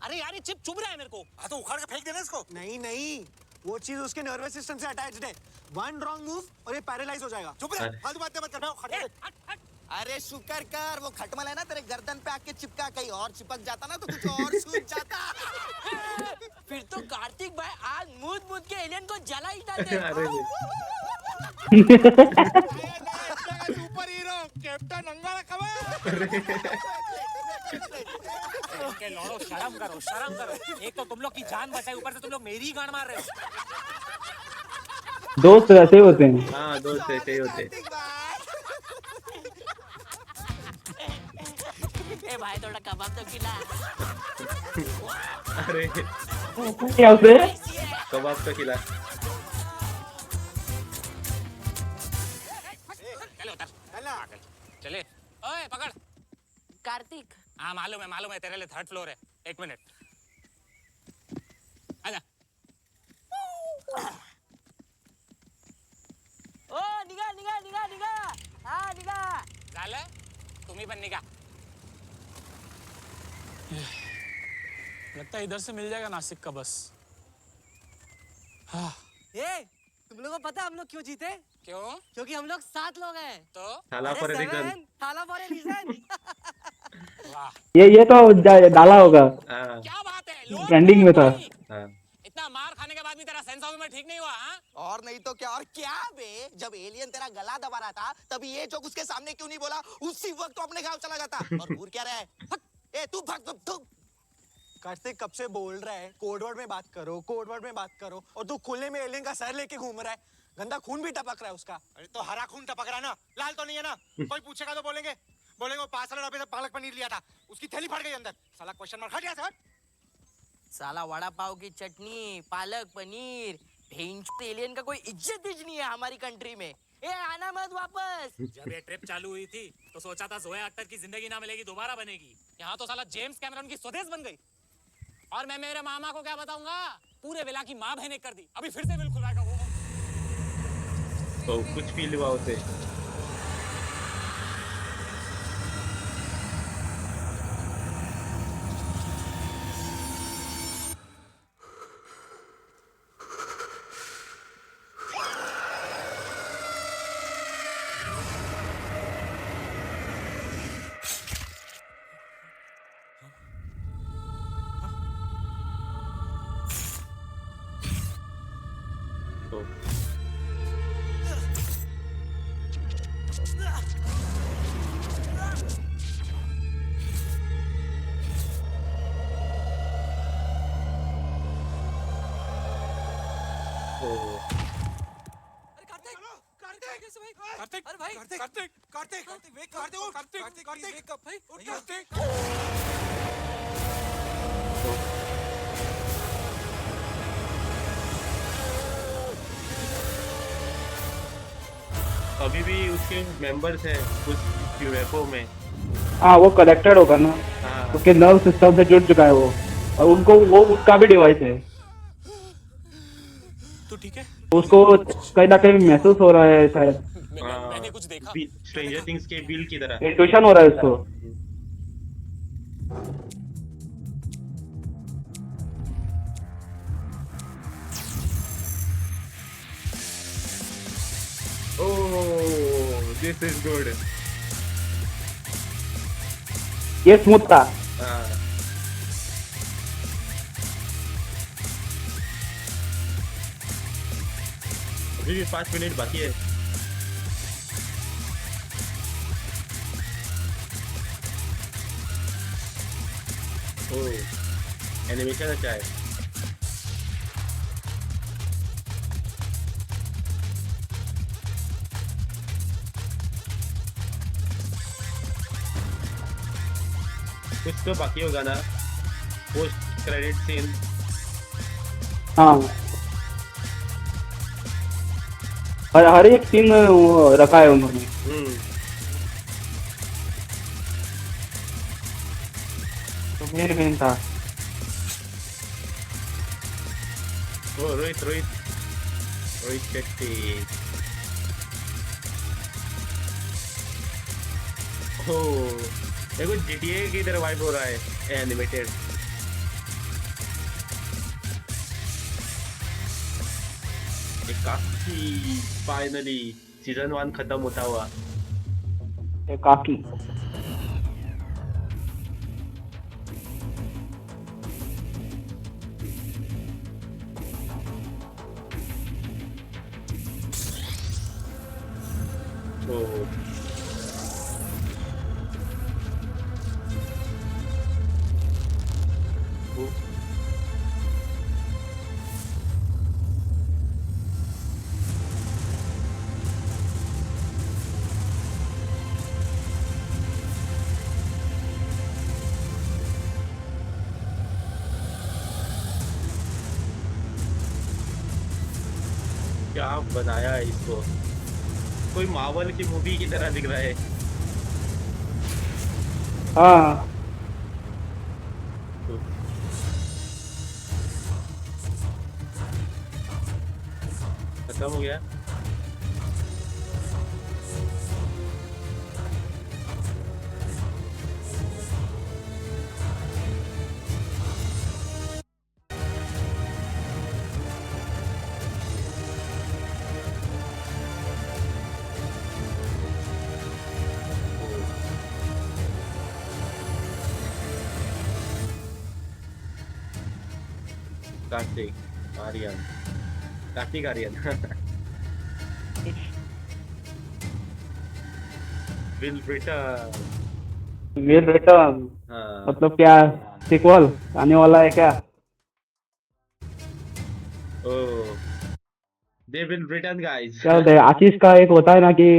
अरे यार ये चिप चुभ रहा है मेरे को। हाँ तो उखाड़ के फेंक देना इसको। नहीं, वो चीज उसके नर्वस सिस्टम से अटैच्ड है। वन रॉन्ग मूव और ये पैरालाइज हो जाएगा। चुप रह, फालतू बातें मत करना। उखाड़ दे। अरे शुक्र कर, वो खटमल है ना तेरे गर्दन पे आके चिपका, कहीं और चिपक जाता ना तो कुछ और सूझ जाता। फिर तो कार्तिक भाई आज मूद के एलियन को जला ही डालते। अरे रे। सुपर हीरो कैप्टन अंगारा खबर। ओके लौड़ो, शर्म करो, शर्म करो। एक तो तुम लोग की जान बचाई, ऊपर से तुम लोग मेरी ही गांड मार रहे हो। दोस्त ऐसे ही होते हैं। हाँ दोस्त ऐसे ही होते। ए भाई थोड़ा कबाब तो खिला। अरे क्या उसे कबाब तो खिला। चले उतर, चले। ओए पकड़। कार्तिक हाँ मालूम है, तेरे लिए 3rd फ्लोर है। 1 मिनट, आजा। ओ निघा निघा निघा निघा हा निघा झालं, तुम्ही पण निघा। लगता है इधर से मिल जाएगा नासिक का बस। हाँ ए तुम लोगों को पता है हम लोग क्यों जीते? क्यों? क्योंकि हम लोग 7 लोग हैं। तो थाला फॉर ए रीजन। थाला फॉर ए रीजन। वाह, ये तो डाला होगा, हाँ क्या बात है, लोग ट्रेंडिंग में था। हाँ इतना मार खाने के बाद भी तेरा सेंस ऑफ ह्यूमर ठीक नहीं हुआ? हाँ, और नहीं तो क्या, और क्या बे, जब एलियन तेरा गला दबा रहा था तभी ये जोक उसके सामने क्यों नहीं बोला? उसी वक्त तो अपने गांव चला जाता। और घूर क्या रहा है? ए तू भाग तू। कार्तिक कब से बोल रहा है कोड वर्ड में बात करो, कोड वर्ड में बात करो, और तू खुले में एलियन का सर लेके घूम रहा है। गंदा खून भी टपक रहा है उसका। अरे तो हरा खून टपक रहा है ना, लाल तो नहीं है ना। कोई पूछेगा तो बोलेंगे वो 5 साल डब्बे से पालक पनीर लिया था, उसकी थैली फट गई अंदर। साला क्वेश्चन मार्क, हट यहाँ से हट। साला वड़ा पाव की चटनी, पालक पनीर, भेंच एलियन का कोई इज्जत नहीं है हमारी कंट्री में। ए आना मत वापस। जब ये ट्रिप चालू हुई थी तो सोचा था जोया अख्तर की जिंदगी ना मिलेगी, दोबारा बनेगी। यहाँ तो साला जेम्स कैमरन की स्वदेश बन गई। और मैं मेरे मामा को क्या बताऊंगा, पूरे विला की माँ बहन एक कर दी। अभी फिर से बिल खुलाएगा वो। तो कुछ फील हुआ उसे। तो कार्तिक, अरे भाई कार्तिक, कार्तिक, कार्तिक, कार्तिक, वेक कार्तिक, कार्तिक, कार्तिक, कार्तिक, वेक अप भाई, उठ कार्तिक। अभी भी उसके मेंबर्स हैं उस यूएफओ में। हाँ वो कनेक्टेड होगा ना, हाँ उसके नर्व सिस्टम से जुड़ चुका है वो, और उनको वो उसका भी डिवाइस है। तू ठीक है? उसको कहीं ना कहीं महसूस हो रहा है शायद, मैंने कुछ देखा। स्ट्रेंजर थिंग्स के बिल की तरह। इंट्यूशन हो रहा है उसको। Oh this is good. ये स्मूथ था। हाँ अभी भी 5 मिनट बाकी है। ओह एनिमेशन अच्छा है। कुछ तो बाकी होगा ना पोस्ट क्रेडिट सीन। हाँ हर एक सीन रखा है उन्होंने। तो मेन था। ओ रोहित शेट्टी। ओह देखो GTA की तरह वाइब हो रहा है एनिमेटेड। काफी फाइनली सीजन 1 खत्म होता हुआ। काफी क्या बनाया है इसको, कोई मार्वल की मूवी की तरह दिख रहा है। हाँ खत्म हो गया। Kartik Aaryan, Kartik Aaryan will return. Will return हाँ मतलब क्या, सीक्वल आने वाला है क्या? Oh they will return guys. क्या होता है, आशीष का एक होता है ना कि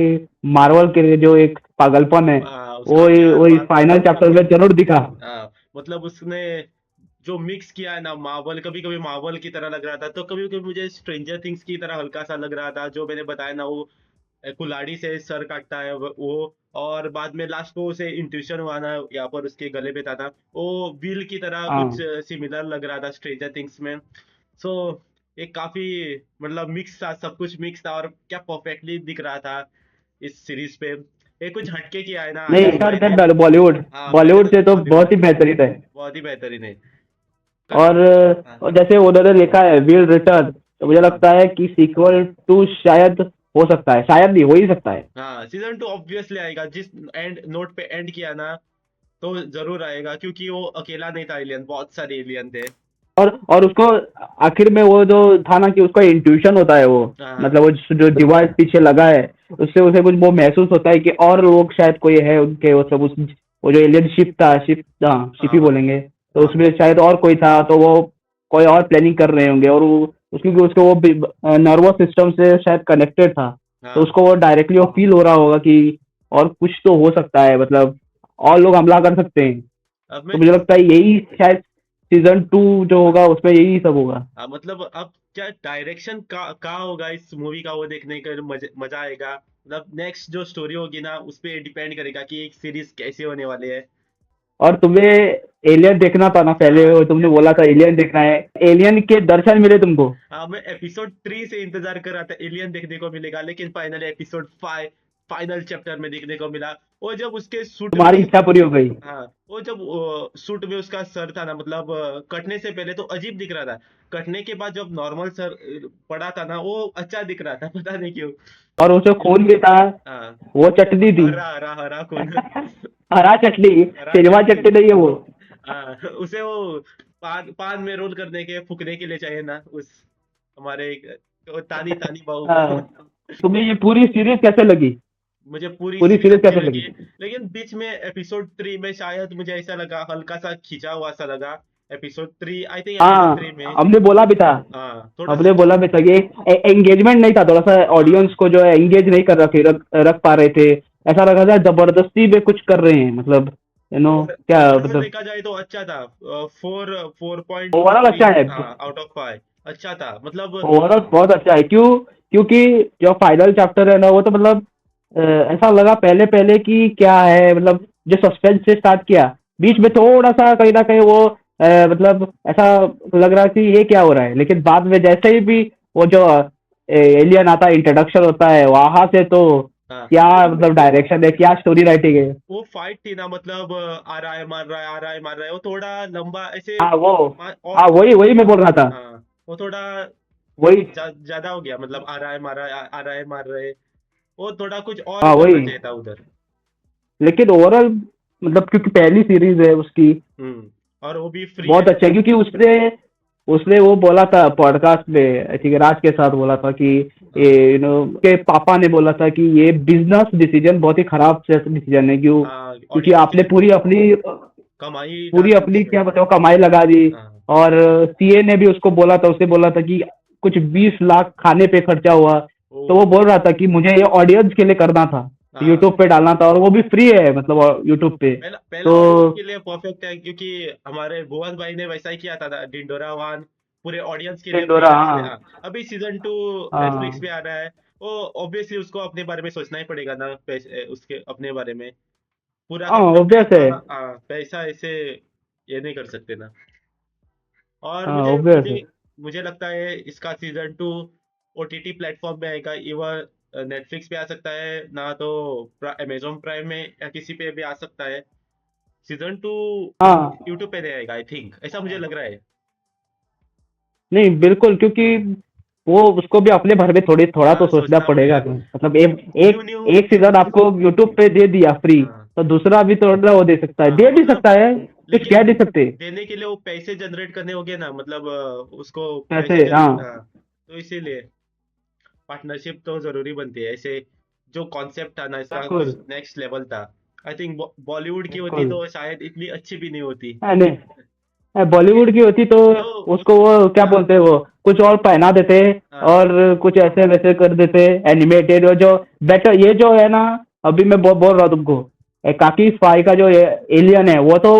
मार्वल के लिए जो एक पागलपन है, उसका वो क्या वो फाइनल चैप्टर में जरूर दिखा। मतलब उसने जो मिक्स किया है ना, मार्वल कभी कभी मार्वल की तरह लग रहा था, तो कभी कभी मुझे स्ट्रेंजर थिंग्स की तरह हल्का सा लग रहा था, जो मैंने बताया ना, वो कुल्हाड़ी से सर काटता है वो, और बाद में लास्ट को उसे इंट्यूशन हुआ ना, यहाँ पर उसके गले पे था वो व्हील की तरह कुछ हाँ सिमिलर लग रहा था स्ट्रेंजर थिंग्स में। सो एक काफी मतलब मिक्स था, सब कुछ मिक्स था, और क्या परफेक्टली दिख रहा था इस सीरीज पे। ये कुछ हटके किया है ना नहीं, आशीष भाई ने। कर बॉलीवुड, हाँ पहले बॉलीवुड से तो बॉलीवुड बहुत ही बेहतरीन है। बहुत ही बेहतरीन है। और हाँ और जैसे उन्होंने लिखा है विल रिटर्न, तो मुझे हाँ लगता है कि सीक्वल 2 शायद हो सकता है, शायद नहीं, हो ही सकता है। हाँ सीजन 2 ऑब्वियसली आएगा, जिस एंड नोट पे एंड किया ना, तो जरूर आएगा, क्योंकि वो अकेला नहीं था एलियन, बहुत सारे एलियन थे। और उसको आखिर में वो जो था ना कि उसका इंट्यूशन होता है वो, हाँ मतलब वो जो डिवाइस पीछे लगा है, उससे उसे कुछ वो महसूस होता है कि और लोग शायद कोई है उनके, वो सब उस वो जो एलियन शिप था, शिप, हाँ शिप ही हाँ बोलेंगे, तो हाँ उसमें शायद और कोई था, तो वो कोई और प्लानिंग कर रहे होंगे, और वो क्योंकि उसको वो नर्वस सिस्टम से शायद कनेक्टेड था, तो हाँ। उसको वो डायरेक्टली वो फील हो रहा होगा कि और कुछ तो हो सकता है, मतलब और लोग हमला कर सकते हैं। अब तो मैं मुझे लगता है यही शायद सीजन 2 जो होगा उसमें यही सब होगा। मतलब अब क्या डायरेक्शन का होगा इस मूवी का, वो देखने का मजा आएगा। मतलब नेक्स्ट जो स्टोरी होगी ना, उस पे डिपेंड करेगा कि एक सीरीज कैसे होने वाले है। और तुम्हें एलियन देखना था ना पहले, हाँ वो तुमने बोला था एलियन देखना है, एलियन के दर्शन मिले तुमको? हाँ, मैं एपिसोड 3 से इंतजार कर रहा था एलियन देखने को मिलेगा, लेकिन फाइनली एपिसोड 5 फाइनल चैप्टर में देखने को मिला। वो जब उसके सूट तुम्हारी में, इच्छा पूरी हो गई। हाँ वो जब सूट में उसका सर था ना, मतलब कटने से पहले तो अजीब दिख रहा था, कटने के बाद जब नॉर्मल सर पड़ा था ना, वो अच्छा दिख रहा था, पता नहीं क्यों। और उसे खून भी था, हाँ वो चटनी थी। हरा हरा हरा खून हरा चटनी, हरा सिनेमा चटनी। चटनी नहीं है वो। हाँ उसे वो पान पान में रोल करने के फूकने के लिए चाहिए ना, उस हमारे वो तानी तानी बहू को। हाँ, तुम्हें ये पूरी सीरीज कैसे लगी? मुझे पूरी पूरी सीरीज सीरीज अच्छी कैसे लगी, लगी? लेकिन बीच में एपिसोड 3 में शायद मुझे ऐसा लगा, हल्का सा खिंचा हुआ सा लगा। एपिसोड 3 आई थिंक एपिसोड 3 हाँ, में हमने बोला भी था, थोड़ा सा हमने बोला भी था कि एंगेजमेंट नहीं था, थोड़ा सा ऑडियंस हाँ को जो है एंगेज नहीं कर रख पा रहे थे, ऐसा लगा था जबरदस्ती में कुछ कर रहे हैं, मतलब क्या ओवरऑल मतलब। देखा जाए तो अच्छा था। 4.2 ओवरऑल अच्छा है, आउट ऑफ 5 अच्छा था, मतलब ओवरऑल बहुत अच्छा है, क्योंकि जो फाइनल चैप्टर है ना, वो तो मतलब ऐसा लगा पहले पहले कि क्या है, मतलब जो सस्पेंस से स्टार्ट किया, बीच में थोड़ा सा कहीं ना कहीं वो मतलब ऐसा लग रहा कि ये क्या हो रहा है, लेकिन बाद में जैसे ही भी वो जो एलियन आता है, इंट्रोडक्शन होता है वहां से, तो हाँ क्या मतलब डायरेक्शन है, क्या स्टोरी राइटिंग है। वो फाइट थी ना, मतलब आ रहा है मार रहा है, आ रहा है मार रहा है, वो थोड़ा लंबा ऐसे हाँ वो, हाँ और वही वही मैं बोल रहा था, हाँ वो थोड़ा वही, ज्यादा हो गया, मतलब आ रहा है मार रहा है, आ रहा है मार रहा है, वो थोड़ा कुछ और हाँ करना वही, चाहिए था उधर। लेकिन ओवरऑल मतलब क्योंकि पहली सीरीज है उसकी, और वो भी फ्री बहुत है। अच्छा है, क्योंकि उसने उसने वो बोला था पॉडकास्ट में, ठीक है, राज के साथ बोला था कि ये हाँ के पापा ने बोला था कि ये बिजनेस डिसीजन बहुत ही खराब डिसीजन है, क्यों, हाँ क्योंकि ऑडियंस के आपने लिए कमाई पूरी डाल दी अपनी उसमें। क्या बताओ कमाई लगा दी, हाँ और सीए ने भी उसको बोला था, उसने बोला था कि कुछ 20 लाख खाने पे खर्चा हुआ, ओ तो वो बोल रहा था कि मुझे ये ऑडियंस के लिए करना था, हाँ यूट्यूब पे डालना था, और वो भी फ्री है मतलब यूट्यूब पे, पहला पहला तो ऑडियंस के लिए परफेक्ट है, क्योंकि हमारे भुवन भाई ने वैसा ही किया था, डिंडोरा 1 पूरे ऑडियंस के लिए टिंडोरा, हाँ। हाँ, अभी सीजन 2 हाँ। नेटफ्लिक्स पे आ रहा है, वो ऑब्वियसली उसको अपने बारे में सोचना ही पड़ेगा ना, उसके अपने बारे में पूरा का हाँ पूरा ऑब्वियस है। पैसा ऐसे ये नहीं कर सकते ना। और हाँ मुझे ऑब्वियस है। मुझे मुझे लगता है इसका सीजन 2 ओटीटी प्लेटफॉर्म पे आएगा, इवन नेटफ्लिक्स पे आ सकता है, ना तो अमेजोन प्राइम में या किसी पे भी आ सकता है। सीजन 2 हाँ यूट्यूब पे नहीं आएगा आई थिंक, ऐसा मुझे लग रहा है। नहीं बिल्कुल, क्योंकि वो उसको भी अपने भर में थोड़ा तो सोचना पड़ेगा। मतलब एक न्यू एक सीजन आपको यूट्यूब पे दे दिया फ्री, हाँ। तो दूसरा भी थोड़ा वो दे सकता है, हाँ, दे भी मतलब सकता है, कुछ कह नहीं सकते। देने के लिए वो पैसे जनरेट करने होंगे ना, मतलब उसको पैसे, हाँ। हाँ, तो इसीलिए पार्टनरशिप तो जरूरी बनती है। ऐसे जो कॉन्सेप्ट था ना इसका बिल्कुल नेक्स्ट लेवल था। आई थिंक बॉलीवुड की होती बिल्कुल। तो शायद इतनी अच्छी भी नहीं होती। नहीं बॉलीवुड की होती तो तो उसको वो क्या बोलते हैं, वो कुछ और पहना देते हाँ। और कुछ ऐसे वैसे कर देते एनिमेटेड, और जो बेटर ये जो है ना, अभी मैं बोल रहा हूँ तुमको, काकी स्पाई का जो एलियन है वो तो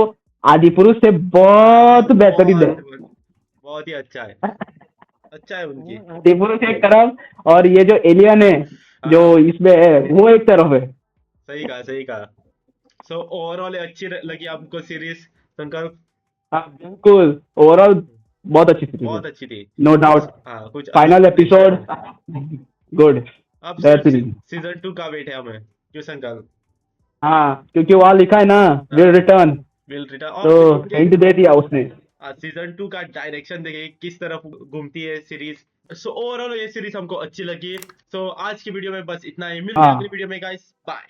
आदि पुरुष से बहुत बेहतरीन है। बहुत ही अच्छा है, अच्छा है उनकी। आदि पुरुष एक तरफ, और ये जो एलियन है जो हाँ, इसमें है वो एक तरफ है। सही कहा, सही कहा। सो ओवरऑल अच्छी लगी आपको सीरीज शंकर? हाँ बिल्कुल, ओवरऑल बहुत अच्छी सीरीज है, बहुत अच्छी थी। No doubt. हाँ, कुछ अलग फाइनल करने की एपिसोड जरूरत है। गुड, अब सिर्फ बेहतरीन। सीजन 2 का वेट है हमें, क्यों शंकर? हाँ क्योंकि वहाँ लिखा है ना विल रिटर्न, विल रिटर्न। तो और मुझे हिंट दे दिया उसने। सीजन 2 का डायरेक्शन देखिए किस तरफ घूमती है सीरीज। सो ओवरऑल ये सीरीज हमको अच्छी लगी। सो आज की वीडियो में बस इतना ही, मिलते हैं हाँ। अगली वीडियो में गाइस, बाय।